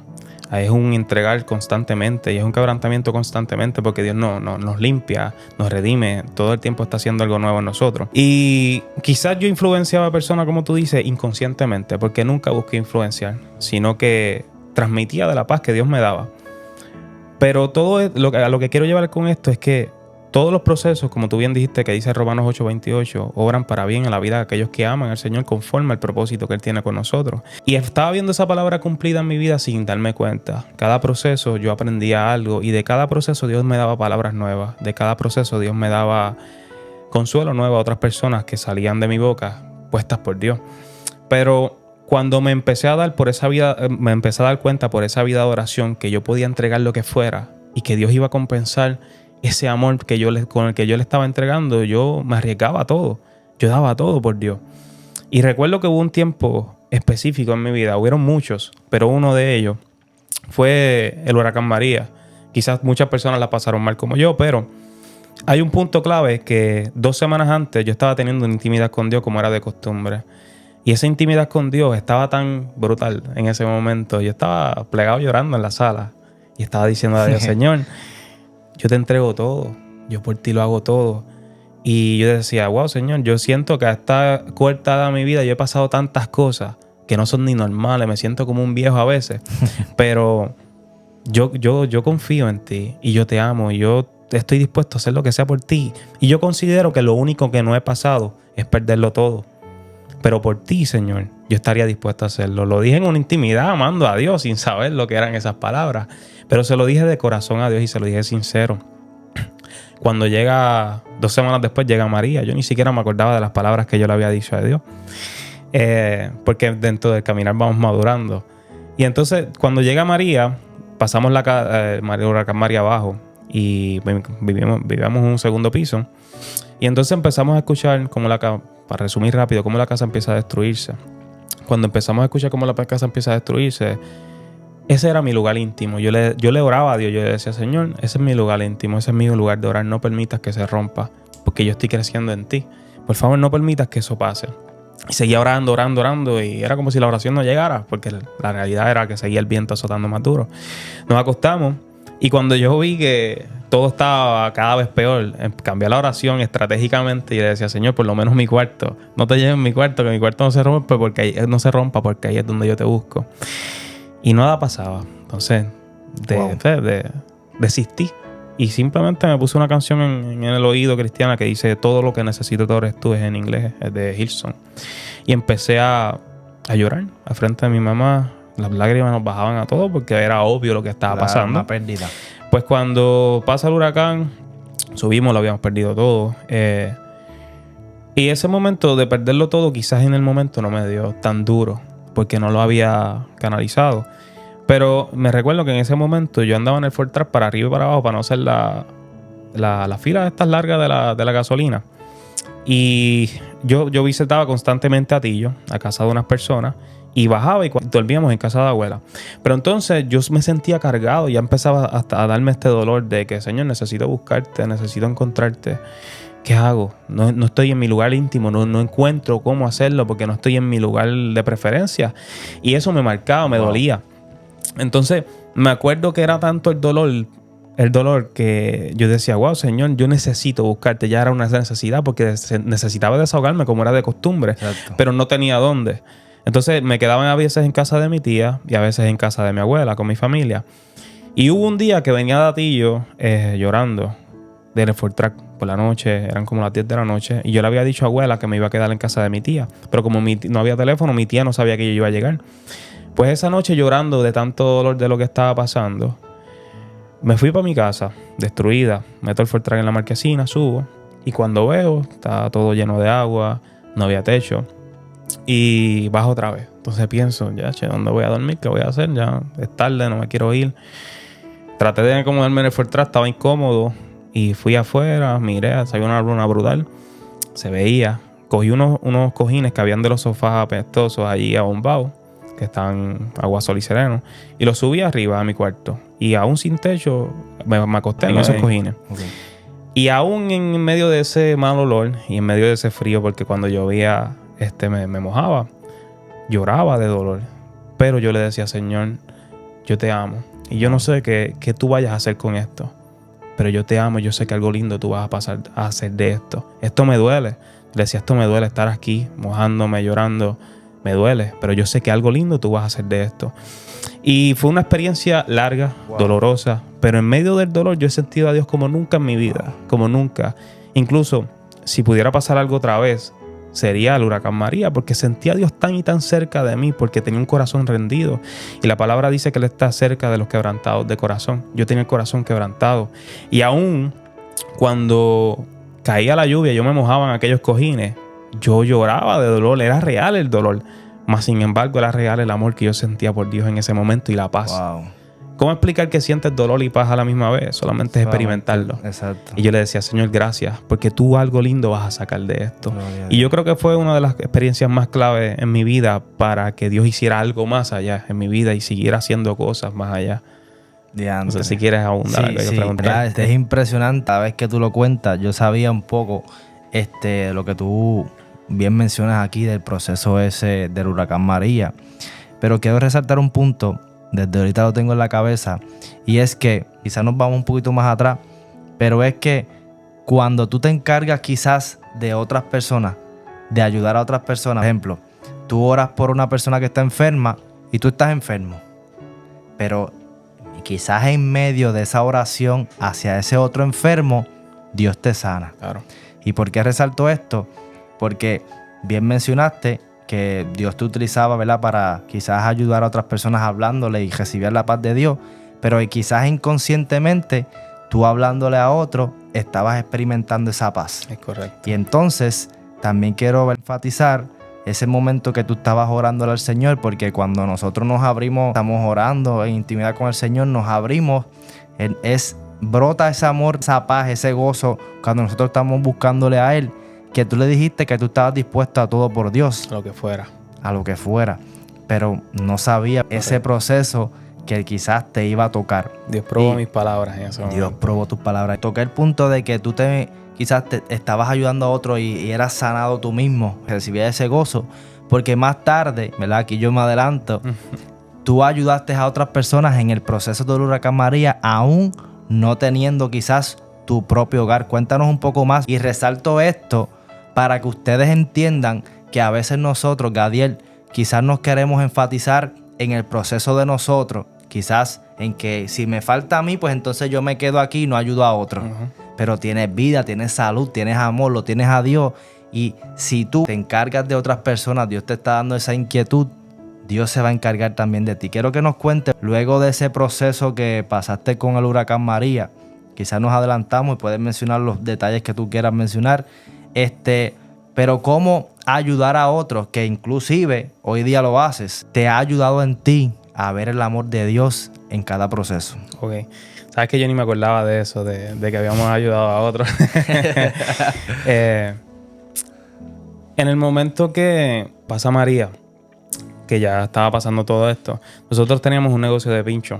Es un entregar constantemente y es un quebrantamiento constantemente porque Dios nos limpia, nos redime, todo el tiempo está haciendo algo nuevo en nosotros. Y quizás yo influenciaba a personas, como tú dices, inconscientemente, porque nunca busqué influenciar, sino que transmitía de la paz que Dios me daba. Pero todo a lo que quiero llevar con esto es que todos los procesos, como tú bien dijiste, que dice Romanos 8:28, obran para bien en la vida de aquellos que aman al Señor conforme al propósito que Él tiene con nosotros. Y estaba viendo esa palabra cumplida en mi vida sin darme cuenta. Cada proceso yo aprendía algo y de cada proceso Dios me daba palabras nuevas. De cada proceso Dios me daba consuelo nuevo a otras personas que salían de mi boca puestas por Dios. Pero cuando me empecé a dar cuenta por esa vida de oración que yo podía entregar lo que fuera y que Dios iba a compensar ese amor con el que yo le estaba entregando, yo me arriesgaba a todo. Yo daba todo por Dios. Y recuerdo que hubo un tiempo específico en mi vida, hubieron muchos, pero uno de ellos fue el huracán María. Quizás muchas personas la pasaron mal como yo, pero hay un punto clave que 2 semanas antes yo estaba teniendo una intimidad con Dios como era de costumbre. Y esa intimidad con Dios estaba tan brutal en ese momento. Yo estaba plegado llorando en la sala y estaba diciendo a Dios, Señor, yo te entrego todo, yo por ti lo hago todo. Y yo decía, wow, Señor, yo siento que a esta corta edad de mi vida yo he pasado tantas cosas que no son ni normales, me siento como un viejo a veces, pero yo confío en ti y yo te amo y yo estoy dispuesto a hacer lo que sea por ti. Y yo considero que lo único que no he pasado es perderlo todo. Pero por ti, Señor, yo estaría dispuesto a hacerlo. Lo dije en una intimidad, amando a Dios, sin saber lo que eran esas palabras. Pero se lo dije de corazón a Dios y se lo dije sincero. Cuando 2 semanas después llega María, yo ni siquiera me acordaba de las palabras que yo le había dicho a Dios. Porque dentro del caminar vamos madurando. Y entonces, cuando llega María, pasamos el huracán María abajo y vivíamos en un segundo piso. Y entonces empezamos a escuchar para resumir rápido, cómo la casa empieza a destruirse. Cuando empezamos a escuchar cómo la casa empieza a destruirse, ese era mi lugar íntimo. Yo le oraba a Dios, yo le decía, Señor, ese es mi lugar íntimo, ese es mi lugar de orar. No permitas que se rompa, porque yo estoy creciendo en ti. Por favor, no permitas que eso pase. Y seguía orando, y era como si la oración no llegara, porque la realidad era que seguía el viento azotando más duro. Nos acostamos, y cuando yo vi que todo estaba cada vez peor, cambié la oración estratégicamente y le decía, Señor, por lo menos mi cuarto, no te lleves mi cuarto, que mi cuarto no se rompa porque ahí es donde yo te busco. Y nada pasaba. Entonces, desistí. Y simplemente me puse una canción en el oído cristiana que dice, todo lo que necesito tú eres tú, es en inglés, es de Hillsong. Y empecé a llorar al frente de mi mamá. Las lágrimas nos bajaban a todos porque era obvio lo que estaba pasando. Una pérdida. Pues cuando pasa el huracán, subimos, lo habíamos perdido todo. Y ese momento de perderlo todo, quizás en el momento no me dio tan duro, porque no lo había canalizado. Pero me recuerdo que en ese momento yo andaba en el Ford Track para arriba y para abajo para no hacer la fila estas largas de la gasolina. Y yo visitaba constantemente a Atillo, a casa de unas personas, y bajaba y dormíamos en casa de abuela. Pero entonces yo me sentía cargado, ya empezaba hasta a darme este dolor de que, Señor, necesito buscarte, necesito encontrarte. ¿Qué hago? No estoy en mi lugar íntimo, no encuentro cómo hacerlo porque no estoy en mi lugar de preferencia. Y eso me marcaba, me dolía. Entonces me acuerdo que era tanto el dolor que yo decía, wow, Señor, yo necesito buscarte. Ya era una necesidad porque necesitaba desahogarme como era de costumbre. Exacto. Pero no tenía dónde. Entonces me quedaba a veces en casa de mi tía y a veces en casa de mi abuela con mi familia. Y hubo un día que venía de Atillo llorando del Ford Track por la noche, eran como las 10 de la noche, y yo le había dicho a abuela que me iba a quedar en casa de mi tía. Pero como no había teléfono, mi tía no sabía que yo iba a llegar. Pues esa noche, llorando de tanto dolor de lo que estaba pasando, me fui para mi casa, destruida. Meto el Ford Track en la marquesina, subo, y cuando veo, está todo lleno de agua, no había techo, y bajo otra vez. Entonces pienso, ¿dónde voy a dormir? ¿Qué voy a hacer? Ya es tarde, no me quiero ir. Traté de acomodarme en el Ford Track, estaba incómodo, y fui afuera, miré, había una luna brutal, se veía. Cogí unos cojines que habían de los sofás apestosos allí abombados, que estaban agua, sol y sereno, y los subí arriba a mi cuarto. Y aún sin techo, me acosté en esos cojines. Okay. Y aún en medio de ese mal olor y en medio de ese frío, porque cuando llovía me mojaba, lloraba de dolor. Pero yo le decía, Señor, yo te amo. Y yo no sé qué tú vayas a hacer con esto, pero yo te amo y yo sé que algo lindo tú vas a pasar a hacer de esto. Esto me duele. Le decía, esto me duele estar aquí, mojándome, llorando. Me duele, pero yo sé que algo lindo tú vas a hacer de esto. Y fue una experiencia larga, dolorosa, pero en medio del dolor yo he sentido a Dios como nunca en mi vida, como nunca. Incluso si pudiera pasar algo otra vez, sería el huracán María, porque sentía a Dios tan y tan cerca de mí, porque tenía un corazón rendido. Y la palabra dice que Él está cerca de los quebrantados de corazón. Yo tenía el corazón quebrantado. Y aún cuando caía la lluvia, yo me mojaba en aquellos cojines, yo lloraba de dolor, era real el dolor. Mas sin embargo era real el amor que yo sentía por Dios en ese momento y la paz. Wow. ¿Cómo explicar que sientes dolor y paz a la misma vez? Solamente es experimentarlo. Exacto. Y yo le decía, Señor, gracias, porque tú algo lindo vas a sacar de esto. Y yo creo que fue una de las experiencias más clave en mi vida para que Dios hiciera algo más allá en mi vida y siguiera haciendo cosas más allá. No sé si quieres abundar. Sí, es impresionante. Cada vez que tú lo cuentas, yo sabía un poco lo que tú bien mencionas aquí del proceso ese del huracán María. Pero quiero resaltar un punto, desde ahorita lo tengo en la cabeza, y es que, quizás nos vamos un poquito más atrás, pero es que cuando tú te encargas quizás de otras personas, de ayudar a otras personas, por ejemplo, tú oras por una persona que está enferma y tú estás enfermo, pero quizás en medio de esa oración hacia ese otro enfermo, Dios te sana. Claro. ¿Y por qué resalto esto? Porque bien mencionaste que Dios te utilizaba, ¿verdad?, para quizás ayudar a otras personas hablándole y recibir la paz de Dios, pero quizás inconscientemente tú hablándole a otro estabas experimentando esa paz. Es correcto. Y entonces también quiero enfatizar ese momento que tú estabas orándole al Señor, porque cuando nosotros nos abrimos, estamos orando en intimidad con el Señor, nos abrimos, brota ese amor, esa paz, ese gozo cuando nosotros estamos buscándole a Él, que tú le dijiste que tú estabas dispuesto a todo por Dios. A lo que fuera. A lo que fuera. Pero no sabía ese proceso que quizás te iba a tocar. Dios probó mis palabras en ese momento. Dios probó tus palabras. Toqué el punto de que tú quizás te estabas ayudando a otro y eras sanado tú mismo, recibías ese gozo. Porque más tarde, ¿verdad? Aquí yo me adelanto, tú ayudaste a otras personas en el proceso del huracán María, aún no teniendo quizás tu propio hogar. Cuéntanos un poco más. Y resalto esto para que ustedes entiendan que a veces nosotros, Gadiel, quizás nos queremos enfatizar en el proceso de nosotros, quizás en que si me falta a mí, pues entonces yo me quedo aquí y no ayudo a otros. Pero tienes vida, tienes salud, tienes amor, lo tienes a Dios. Y si tú te encargas de otras personas, Dios te está dando esa inquietud, Dios se va a encargar también de ti. Quiero que nos cuentes, luego de ese proceso que pasaste con el huracán María, quizás nos adelantamos y puedes mencionar los detalles que tú quieras mencionar, pero cómo ayudar a otros, que inclusive hoy día lo haces, te ha ayudado en ti a ver el amor de Dios en cada proceso. Ok. Sabes que yo ni me acordaba de eso, de que habíamos ayudado a otros. En el momento que pasa María, que ya estaba pasando todo esto, nosotros teníamos un negocio de pincho.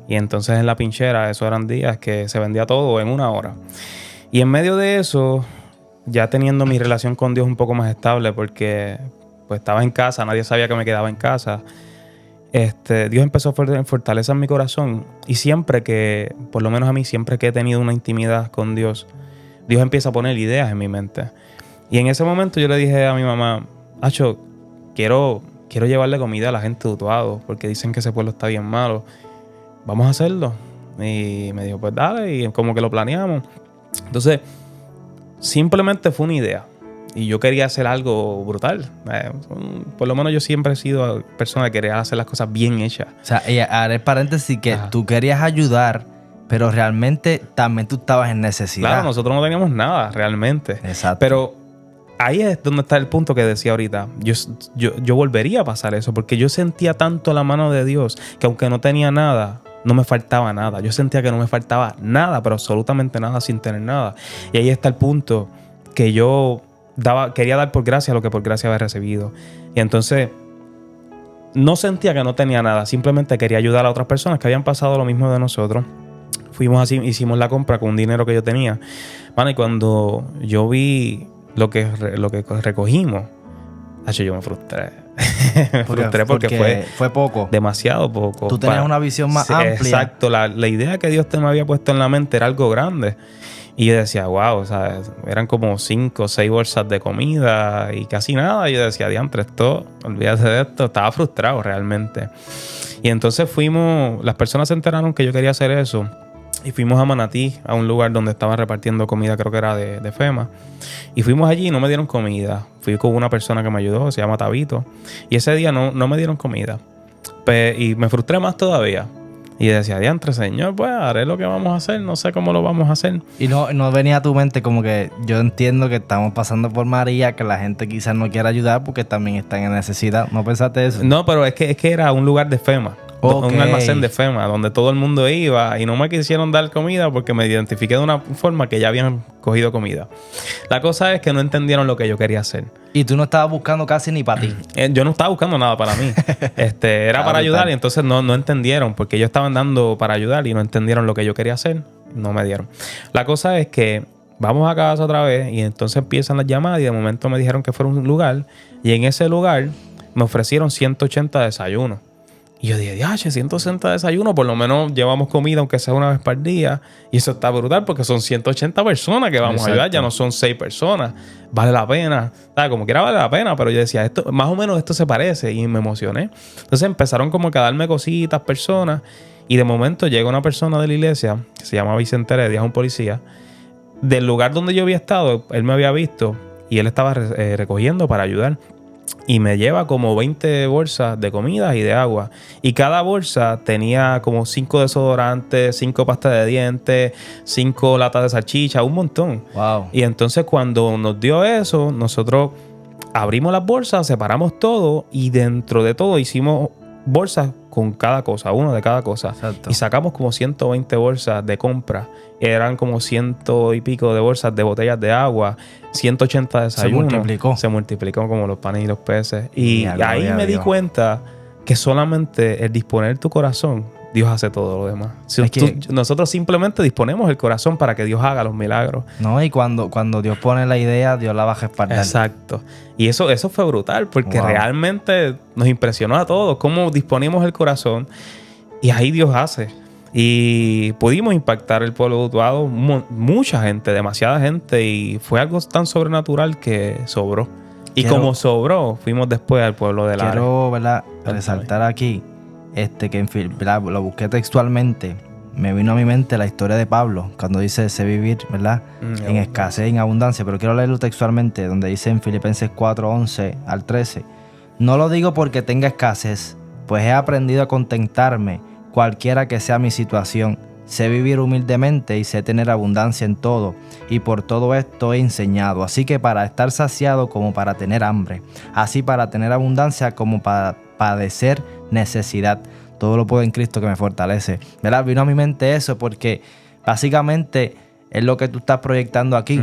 Y entonces en la pinchera, esos eran días que se vendía todo en una hora. Y en medio de eso, ya teniendo mi relación con Dios un poco más estable, porque pues estaba en casa, nadie sabía que me quedaba en casa, Dios empezó a fortalecer mi corazón. Y siempre que, por lo menos a mí, siempre que he tenido una intimidad con Dios, Dios empieza a poner ideas en mi mente. Y en ese momento yo le dije a mi mamá, Acho, quiero llevarle comida a la gente de Utuado, porque dicen que ese pueblo está bien malo. Vamos a hacerlo. Y me dijo, pues dale, y como que lo planeamos. Entonces, simplemente fue una idea. Y yo quería hacer algo brutal. Por lo menos yo siempre he sido persona que quería hacer las cosas bien hechas. O sea, haré paréntesis que tú querías ayudar, pero realmente también tú estabas en necesidad. Claro, nosotros no teníamos nada realmente. Exacto. Pero ahí es donde está el punto que decía ahorita. Yo volvería a pasar eso, porque yo sentía tanto la mano de Dios que aunque no tenía nada, no me faltaba nada. Yo sentía que no me faltaba nada, pero absolutamente nada sin tener nada. Y ahí está el punto que yo quería dar por gracia lo que por gracia había recibido. Y entonces no sentía que no tenía nada, simplemente quería ayudar a otras personas que habían pasado lo mismo de nosotros. Fuimos así, hicimos la compra con un dinero que yo tenía. Bueno, y cuando yo vi lo que recogimos, yo me frustré. Me frustré porque fue poco. Demasiado poco. Tú tenías una visión más amplia. Exacto. La idea que Dios me había puesto en la mente era algo grande. Y yo decía, wow, o sea, eran como 5 o 6 bolsas de comida y casi nada. Y yo decía, diantre, olvídate de esto. Estaba frustrado realmente. Y entonces las personas se enteraron que yo quería hacer eso. Y fuimos a Manatí, a un lugar donde estaban repartiendo comida, creo que era de FEMA. Y fuimos allí y no me dieron comida. Fui con una persona que me ayudó, se llama Tabito. Y ese día no me dieron comida. Y me frustré más todavía. Y decía, diantre, Señor, pues haré lo que vamos a hacer. No sé cómo lo vamos a hacer. Y no venía a tu mente como que yo entiendo que estamos pasando por María, que la gente quizás no quiera ayudar porque también están en necesidad. ¿No pensaste eso? No, pero es que era un lugar de FEMA. Okay. Un almacén de FEMA donde todo el mundo iba y no me quisieron dar comida porque me identifiqué de una forma que ya habían cogido comida. La cosa es que no entendieron lo que yo quería hacer. Y tú no estabas buscando casi ni para ti. Yo no estaba buscando nada para mí. Era para ayudar y entonces no entendieron porque ellos estaban dando para ayudar y no entendieron lo que yo quería hacer. No me dieron. La cosa es que vamos a casa otra vez y entonces empiezan las llamadas y de momento me dijeron que fuera un lugar y en ese lugar me ofrecieron 180 desayunos. Y yo dije, 160 desayunos, por lo menos llevamos comida aunque sea una vez por día. Y eso está brutal porque son 180 personas que vamos a ayudar, ya no son 6 personas. Vale la pena. Como quiera vale la pena, pero yo decía, esto más o menos esto se parece y me emocioné. Entonces empezaron como que a darme cositas, personas. Y de momento llega una persona de la iglesia, que se llama Vicente Heredia, es un policía. Del lugar donde yo había estado, él me había visto y él estaba recogiendo para ayudar. Y me lleva como 20 bolsas de comida y de agua. Y cada bolsa tenía como 5 desodorantes, 5 pastas de dientes, 5 latas de salchicha, un montón. Wow. Y entonces cuando nos dio eso, nosotros abrimos las bolsas, separamos todo y dentro de todo hicimos bolsas con cada cosa, uno de cada cosa. Exacto. Y sacamos como 120 bolsas de compra. Eran como 100 y pico de bolsas de botellas de agua, 180 desayunos. Se multiplicó como los panes y los peces. Y ahí me di cuenta que solamente el disponer tu corazón, Dios hace todo lo demás. Nosotros simplemente disponemos el corazón para que Dios haga los milagros. No, y cuando Dios pone la idea, Dios la va a respaldar. Exacto. Y eso fue brutal porque realmente nos impresionó a todos cómo disponimos el corazón y ahí Dios hace. Y pudimos impactar el pueblo de Utuado, mucha gente, demasiada gente, y fue algo tan sobrenatural que sobró. Y como sobró, fuimos después al pueblo de Lares. Quiero, ¿verdad?, resaltar aquí que lo busqué textualmente. Me vino a mi mente la historia de Pablo cuando dice sé vivir, ¿verdad?, en escasez, en abundancia. Pero quiero leerlo textualmente, donde dice en Filipenses 4:11 al 13: no lo digo porque tenga escasez, pues he aprendido a contentarme cualquiera que sea mi situación. Sé vivir humildemente y sé tener abundancia en todo, y por todo esto he enseñado. Así que para estar saciado como para tener hambre, así para tener abundancia como para padecer necesidad. Todo lo puedo en Cristo que me fortalece. ¿Verdad? Vino a mi mente eso porque básicamente es lo que tú estás proyectando aquí.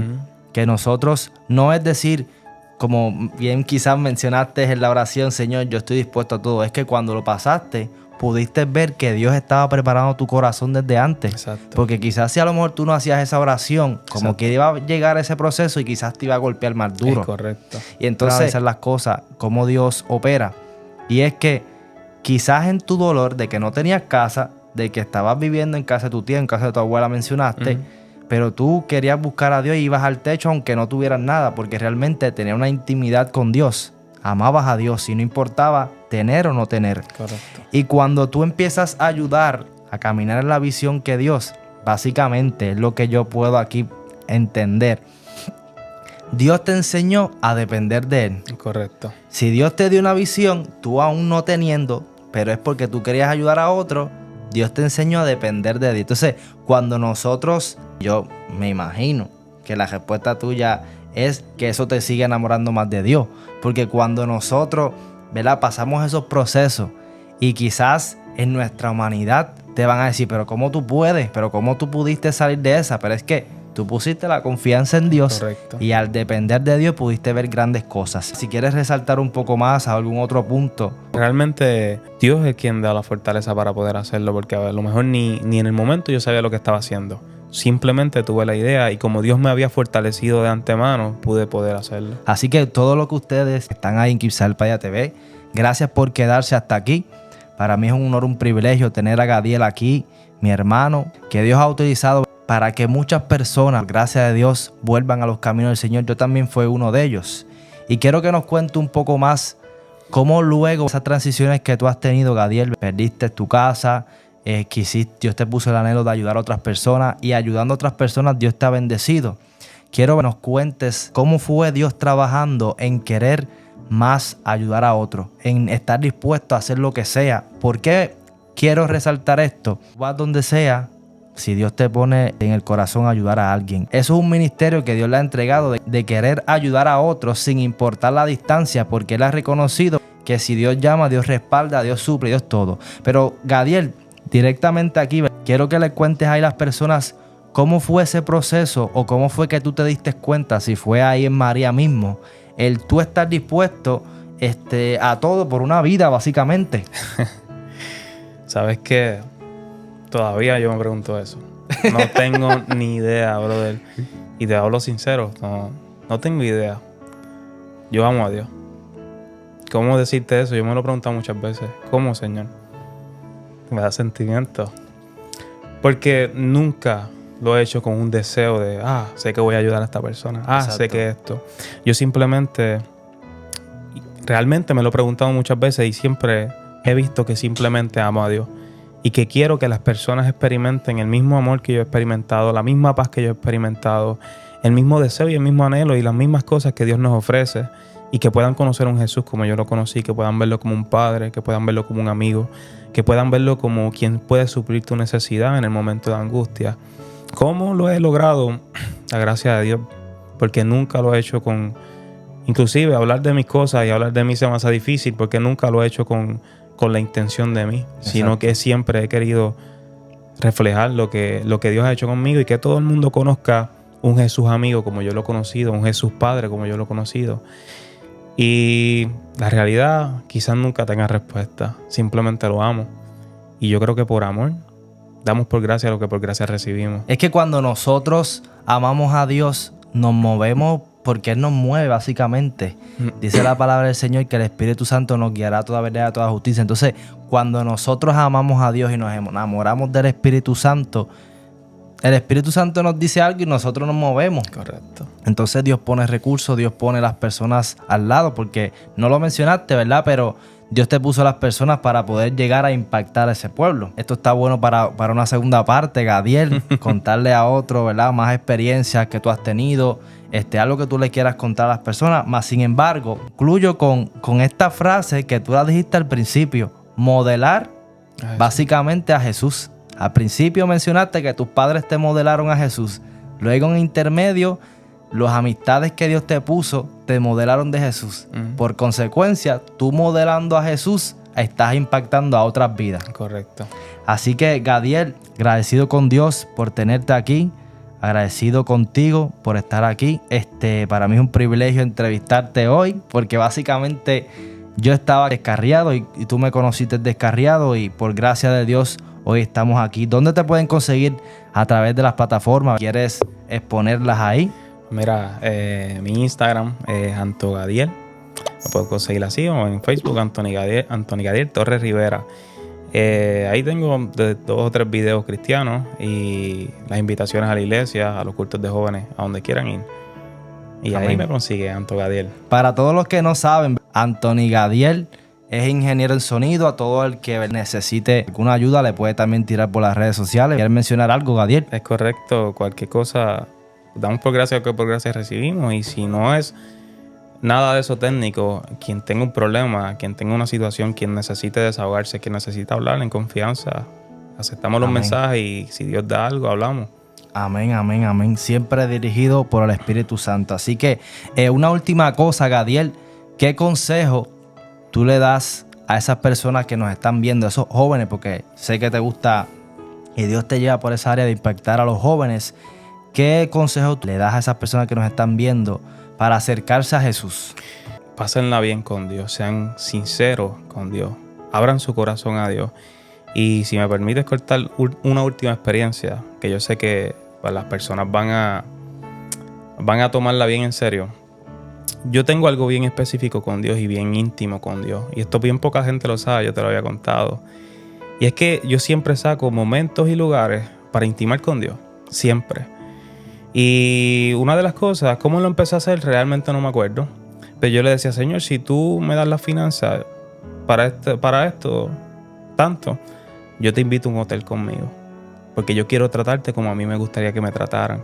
Que nosotros no es decir, como bien quizás mencionaste en la oración, Señor, yo estoy dispuesto a todo. Es que cuando lo pasaste, pudiste ver que Dios estaba preparando tu corazón desde antes. Exacto. Porque quizás si a lo mejor tú no hacías esa oración, como que iba a llegar a ese proceso y quizás te iba a golpear más duro. Es correcto. Y entonces esas son las cosas, cómo Dios opera. Y es que quizás en tu dolor de que no tenías casa, de que estabas viviendo en casa de tu tía, en casa de tu abuela mencionaste, pero tú querías buscar a Dios y ibas al techo aunque no tuvieras nada, porque realmente tenías una intimidad con Dios. Amabas a Dios y no importaba tener o no tener. Correcto. Y cuando tú empiezas a ayudar a caminar en la visión que Dios, básicamente es lo que yo puedo aquí entender. Dios te enseñó a depender de Él. Correcto. Si Dios te dio una visión, tú aún no teniendo, pero es porque tú querías ayudar a otro, Dios te enseñó a depender de Dios. Entonces, cuando nosotros, yo me imagino que la respuesta tuya es que eso te sigue enamorando más de Dios. Porque cuando nosotros, ¿verdad?, pasamos esos procesos y quizás en nuestra humanidad te van a decir, pero ¿cómo tú puedes? ¿Pero cómo tú pudiste salir de esa? Pero es que tú pusiste la confianza en Dios. Correcto. Y al depender de Dios pudiste ver grandes cosas. Si quieres resaltar un poco más a algún otro punto. Realmente Dios es quien da la fortaleza para poder hacerlo, porque a lo mejor ni en el momento yo sabía lo que estaba haciendo. Simplemente tuve la idea y como Dios me había fortalecido de antemano, pude poder hacerlo. Así que todo lo que ustedes están ahí en Kibsael Paya TV, gracias por quedarse hasta aquí. Para mí es un honor, un privilegio tener a Gadiel aquí, mi hermano, que Dios ha utilizado para que muchas personas, gracias a Dios, vuelvan a los caminos del Señor. Yo también fui uno de ellos. Y quiero que nos cuente un poco más ¿Cómo luego esas transiciones que tú has tenido, Gadiel, perdiste tu casa, quisiste, Dios te puso el anhelo de ayudar a otras personas y ayudando a otras personas Dios te ha bendecido? Quiero que nos cuentes cómo fue Dios trabajando en querer más ayudar a otros, en estar dispuesto a hacer lo que sea. ¿Por qué quiero resaltar esto? Vas donde sea, si Dios te pone en el corazón ayudar a alguien. Eso es un ministerio que Dios le ha entregado de querer ayudar a otros sin importar la distancia, porque Él ha reconocido que si Dios llama, Dios respalda, Dios suple, Dios todo. Pero Gadiel, directamente aquí, quiero que le cuentes ahí a las personas cómo fue ese proceso o cómo fue que tú te diste cuenta, si fue ahí en María mismo, el tú estar dispuesto a todo por una vida, básicamente. ¿Sabes qué? Todavía yo me pregunto eso. No tengo ni idea, brother. Y te hablo sincero, no tengo idea. Yo amo a Dios. ¿Cómo decirte eso? Yo me lo he preguntado muchas veces. ¿Cómo, Señor? Me da sentimiento. Porque nunca lo he hecho con un deseo de, sé que voy a ayudar a esta persona. Exacto. Sé que esto. Yo simplemente, realmente me lo he preguntado muchas veces y siempre he visto que simplemente amo a Dios. Y que quiero que las personas experimenten el mismo amor que yo he experimentado, la misma paz que yo he experimentado, el mismo deseo y el mismo anhelo y las mismas cosas que Dios nos ofrece. Y que puedan conocer a un Jesús como yo lo conocí, que puedan verlo como un padre, que puedan verlo como un amigo, que puedan verlo como quien puede suplir tu necesidad en el momento de angustia. ¿Cómo lo he logrado? La gracia de Dios, porque nunca lo he hecho con... Inclusive hablar de mis cosas y hablar de mí se me hace difícil porque nunca lo he hecho con la intención de mí, Exacto. Sino que siempre he querido reflejar lo que Dios ha hecho conmigo y que todo el mundo conozca un Jesús amigo como yo lo he conocido, un Jesús Padre como yo lo he conocido. Y la realidad quizás nunca tenga respuesta, simplemente lo amo. Y yo creo que por amor damos por gracia lo que por gracia recibimos. Es que cuando nosotros amamos a Dios, nos movemos porque Él nos mueve, básicamente. Dice la palabra del Señor que el Espíritu Santo nos guiará a toda verdad y a toda justicia. Entonces, cuando nosotros amamos a Dios y nos enamoramos del Espíritu Santo, el Espíritu Santo nos dice algo y nosotros nos movemos. Correcto. Entonces Dios pone recursos, Dios pone las personas al lado, porque no lo mencionaste, ¿verdad? Pero Dios te puso las personas para poder llegar a impactar a ese pueblo. Esto está bueno para una segunda parte, Gadiel, contarle a otro, ¿verdad? Más experiencias que tú has tenido, algo que tú le quieras contar a las personas. Más sin embargo, concluyo con esta frase que tú la dijiste al principio, modelar básicamente a Jesús. Al principio mencionaste que tus padres te modelaron a Jesús. Luego en intermedio, las amistades que Dios te puso te modelaron de Jesús. Por consecuencia, tú modelando a Jesús, estás impactando a otras vidas. Correcto. Así que, Gadiel, agradecido con Dios por tenerte aquí. Agradecido contigo por estar aquí. Para mí es un privilegio entrevistarte hoy, porque básicamente yo estaba descarriado y tú me conociste descarriado y por gracia de Dios hoy estamos aquí. ¿Dónde te pueden conseguir? A través de las plataformas. ¿Quieres exponerlas ahí? Mira, mi Instagram es Antogadiel. Lo puedo conseguir así o en Facebook Anthony Gadiel Torres Rivera. Ahí tengo 2 o 3 videos cristianos y las invitaciones a la iglesia, a los cultos de jóvenes, a donde quieran ir. Y amén. Ahí me consigue Anthony Gadiel. Para todos los que no saben, Anthony Gadiel es ingeniero en sonido. A todo el que necesite alguna ayuda le puede también tirar por las redes sociales. ¿Quieres mencionar algo, Gadiel? Es correcto. Cualquier cosa, damos por gracia lo que por gracia recibimos. Y si no es nada de eso técnico, quien tenga un problema, quien tenga una situación, quien necesite desahogarse, quien necesita hablar en confianza, aceptamos los mensajes y si Dios da algo, hablamos. Amén, amén, amén. Siempre dirigido por el Espíritu Santo. Así que una última cosa, Gadiel. ¿Qué consejo tú le das a esas personas que nos están viendo, a esos jóvenes? Porque sé que te gusta y Dios te lleva por esa área de impactar a los jóvenes. ¿Qué consejo le das a esas personas que nos están viendo para acercarse a Jesús? Pásenla bien con Dios, sean sinceros con Dios, abran su corazón a Dios. Y si me permites cortar una última experiencia, que yo sé que pues, las personas van a tomarla bien en serio. Yo tengo algo bien específico con Dios y bien íntimo con Dios. Y esto bien poca gente lo sabe, yo te lo había contado. Y es que yo siempre saco momentos y lugares para intimar con Dios, siempre. Y una de las cosas, cómo lo empecé a hacer, realmente no me acuerdo. Pero yo le decía, Señor, si tú me das la finanza para esto, tanto, yo te invito a un hotel conmigo. Porque yo quiero tratarte como a mí me gustaría que me trataran.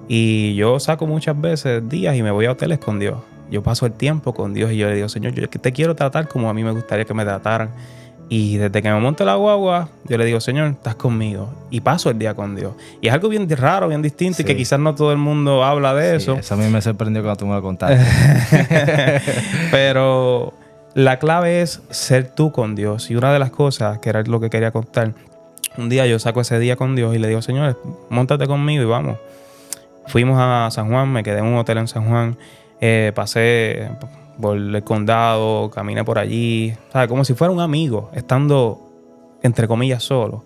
Y yo saco muchas veces días y me voy a hoteles con Dios. Yo paso el tiempo con Dios y yo le digo, Señor, yo te quiero tratar como a mí me gustaría que me trataran. Y desde que me monto la guagua, yo le digo, Señor, estás conmigo. Y paso el día con Dios. Y es algo bien raro, bien distinto, y que quizás no todo el mundo habla de eso. Eso a mí me sorprendió cuando tú me lo contaste. Pero la clave es ser tú con Dios. Y una de las cosas, que era lo que quería contar, un día yo saco ese día con Dios y le digo, Señor, móntate conmigo y vamos. Fuimos a San Juan, me quedé en un hotel en San Juan, pasé por el condado, caminé por allí, ¿sabes? Como si fuera un amigo, estando, entre comillas, solo.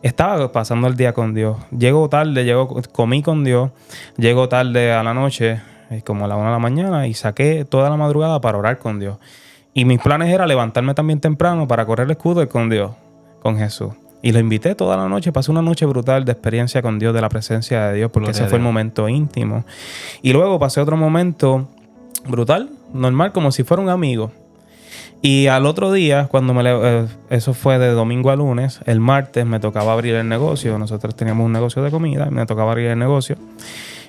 Estaba pasando el día con Dios. Llego tarde, comí con Dios, llego tarde a la noche, como a la 1 de la mañana, y saqué toda la madrugada para orar con Dios. Y mis planes era levantarme también temprano para correr el escudo con Dios, con Jesús. Y lo invité toda la noche, pasé una noche brutal de experiencia con Dios, de la presencia de Dios, porque ese fue el momento íntimo. Y luego pasé otro momento brutal, normal, como si fuera un amigo. Y al otro día, cuando eso fue de domingo a lunes, el martes me tocaba abrir el negocio. Nosotros teníamos un negocio de comida, me tocaba abrir el negocio.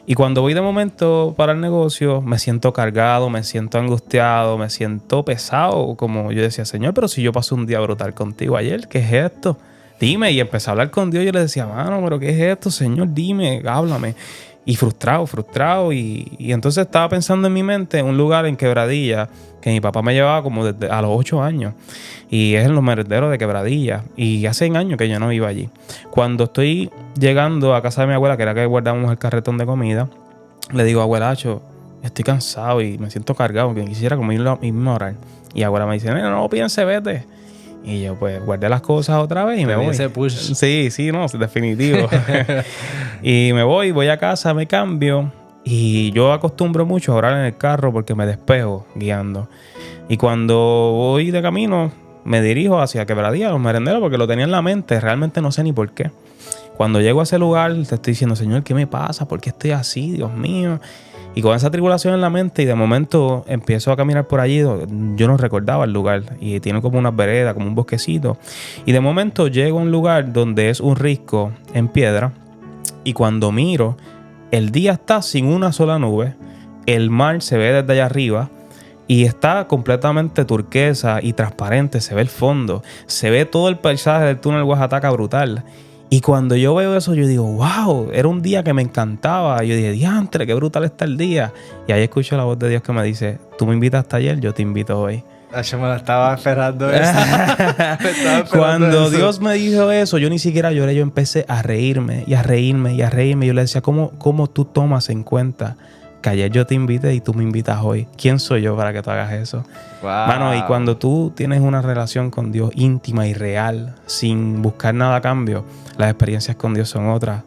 Y cuando voy de momento para el negocio, me siento cargado, me siento angustiado, me siento pesado. Como yo decía, Señor, pero si yo pasé un día brutal contigo ayer, ¿qué es esto? Dime. Y empecé a hablar con Dios y yo le decía, mano, pero ¿qué es esto, Señor? Dime, háblame. Y frustrado. Y entonces estaba pensando en mi mente en un lugar en Quebradilla que mi papá me llevaba como desde a los 8 años. Y es en los merenderos de Quebradilla. Y hace años que yo no iba allí. Cuando estoy llegando a casa de mi abuela, que era que guardábamos el carretón de comida, le digo, abuelacho, estoy cansado y me siento cargado, que quisiera como irme a orar. Y abuela me dice, no piense, vete. Y yo pues guardé las cosas otra vez y me voy. Ese push. Sí, no, definitivo. Y voy a casa, me cambio. Y yo acostumbro mucho a orar en el carro porque me despejo guiando. Y cuando voy de camino, me dirijo hacia Quebradilla, los merenderos, porque lo tenía en la mente. Realmente no sé ni por qué. Cuando llego a ese lugar, te estoy diciendo, Señor, ¿qué me pasa? ¿Por qué estoy así? Dios mío. Y con esa tribulación en la mente, y de momento empiezo a caminar por allí, yo no recordaba el lugar, y tiene como una vereda, como un bosquecito, y de momento llego a un lugar donde es un risco en piedra, y cuando miro, el día está sin una sola nube, el mar se ve desde allá arriba, y está completamente turquesa y transparente, se ve el fondo, se ve todo el paisaje del túnel Oaxaca brutal. Y cuando yo veo eso, yo digo, wow, era un día que me encantaba. Yo dije, diantre, qué brutal está el día. Y ahí escucho la voz de Dios que me dice, tú me invitaste ayer, yo te invito hoy. Yo me la estaba esperando eso. Cuando Dios me dijo eso, yo ni siquiera lloré, yo empecé a reírme y a reírme y a reírme. Yo le decía, ¿cómo tú tomas en cuenta que ayer yo te invité y tú me invitas hoy? ¿Quién soy yo para que tú hagas eso? Wow. Mano, y cuando tú tienes una relación con Dios íntima y real, sin buscar nada a cambio, las experiencias con Dios son otras.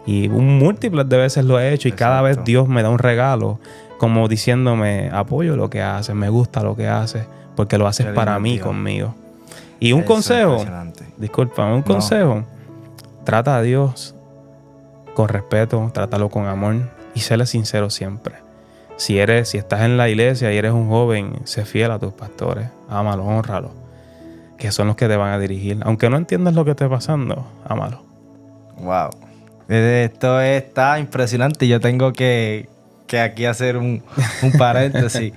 Y múltiples de veces lo he hecho. Y cada vez Dios me da un regalo, como diciéndome, apoyo lo que haces, me gusta lo que haces, porque lo haces para mí, conmigo. Y un consejo, discúlpame, un consejo, trata a Dios con respeto, trátalo con amor y séle sincero siempre. Si estás en la iglesia y eres un joven, sé fiel a tus pastores, ámalo, hónralo, que son los que te van a dirigir. Aunque no entiendas lo que esté pasando, ámalo. Wow. Esto está impresionante. Yo tengo que aquí hacer un paréntesis.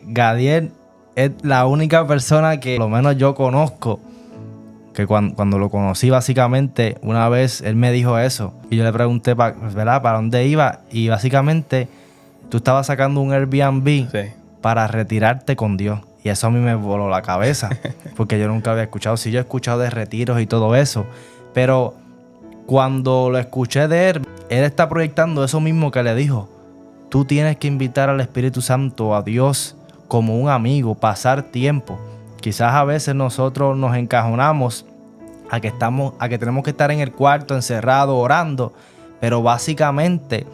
Gadiel es la única persona que, por lo menos yo conozco, que cuando lo conocí básicamente, una vez él me dijo eso. Y yo le pregunté, ¿verdad?, para dónde iba. Y básicamente tú estabas sacando un Airbnb para retirarte con Dios. Y eso a mí me voló la cabeza, porque yo nunca había escuchado. Sí, yo he escuchado de retiros y todo eso, pero cuando lo escuché de él está proyectando eso mismo que le dijo. Tú tienes que invitar al Espíritu Santo, a Dios, como un amigo, pasar tiempo. Quizás a veces nosotros nos encajonamos a que tenemos que estar en el cuarto encerrado orando, pero básicamente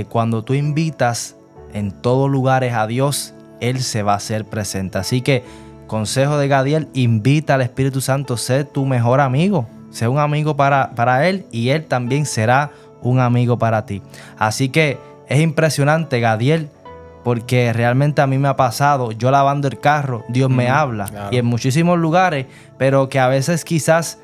cuando tú invitas en todos lugares a Dios, Él se va a hacer presente. Así que, consejo de Gadiel, invita al Espíritu Santo, sé tu mejor amigo, sé un amigo para Él, y Él también será un amigo para ti. Así que es impresionante, Gadiel, porque realmente a mí me ha pasado, yo lavando el carro, Dios me habla, claro. y en muchísimos lugares, pero que a veces quizás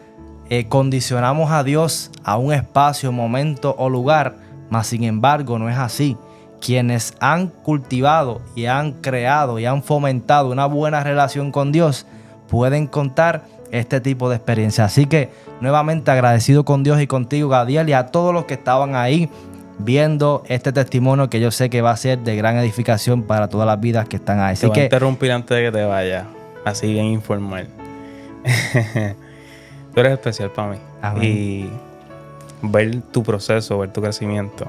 condicionamos a Dios a un espacio, momento o lugar, mas sin embargo no es así. Quienes han cultivado y han creado y han fomentado una buena relación con Dios pueden contar este tipo de experiencia. Así que nuevamente agradecido con Dios y contigo, Gadiel, y a todos los que estaban ahí viendo este testimonio, que yo sé que va a ser de gran edificación para todas las vidas que están ahí. Así Te voy a que interrumpir antes de que te vayas, así bien informal. Tú eres especial para mí. Amén. Y ver tu proceso, ver tu crecimiento,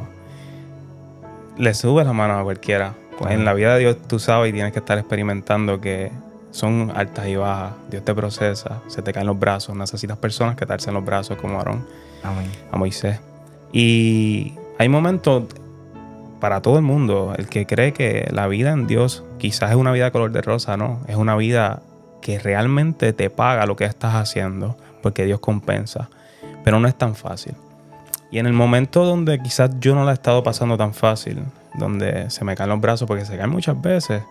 le sube la mano a cualquiera. Pues en la vida de Dios tú sabes y tienes que estar experimentando que son altas y bajas. Dios te procesa, se te caen los brazos. Necesitas personas que te alcen los brazos como Aarón, amén. a Moisés. Y hay momentos para todo el mundo. El que cree que la vida en Dios quizás es una vida color de rosa, no. Es una vida que realmente te paga lo que estás haciendo, porque Dios compensa. Pero no es tan fácil. Y en el momento donde quizás yo no la he estado pasando tan fácil, donde se me caen los brazos, porque se caen muchas veces,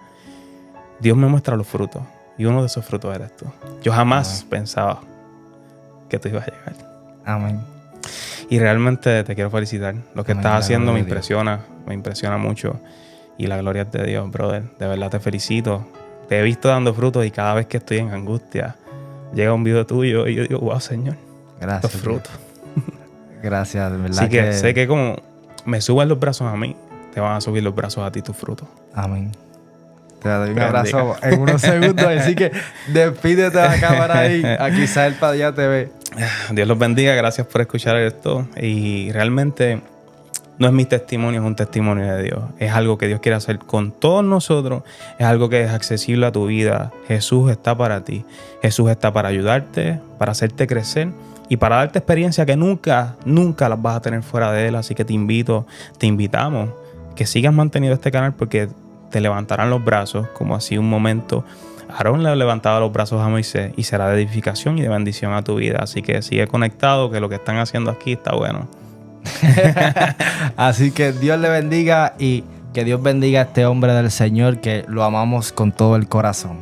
Dios me muestra los frutos. Y uno de esos frutos eres tú. Yo jamás pensaba que tú ibas a llegar. Amén. Y realmente te quiero felicitar. Lo que Amén. estás La haciendo me gloria me impresiona mucho. Y la gloria es de Dios, brother. De verdad te felicito. Te he visto dando frutos y cada vez que estoy en angustia, llega un video tuyo y yo digo, wow, Señor, Gracias. estos frutos. Gracias, de verdad. Así que sé que como me suben los brazos a mí, te van a subir los brazos a ti tus frutos. Amén. Te doy un Te abrazo bendiga. en unos segundos. Así que despídete de la cámara ahí. Aquí Sael Padilla TV. Dios los bendiga. Gracias por escuchar esto. Y realmente no es mi testimonio, es un testimonio de Dios. Es algo que Dios quiere hacer con todos nosotros. Es algo que es accesible a tu vida. Jesús está para ti. Jesús está para ayudarte, para hacerte crecer y para darte experiencia que nunca las vas a tener fuera de Él. Así que te invitamos que sigas manteniendo este canal porque te levantarán los brazos, como así un momento Aarón le levantaba los brazos a Moisés, y será de edificación y de bendición a tu vida. Así que sigue conectado, que lo que están haciendo aquí está bueno. Así que Dios le bendiga y que Dios bendiga a este hombre del Señor, que lo amamos con todo el corazón.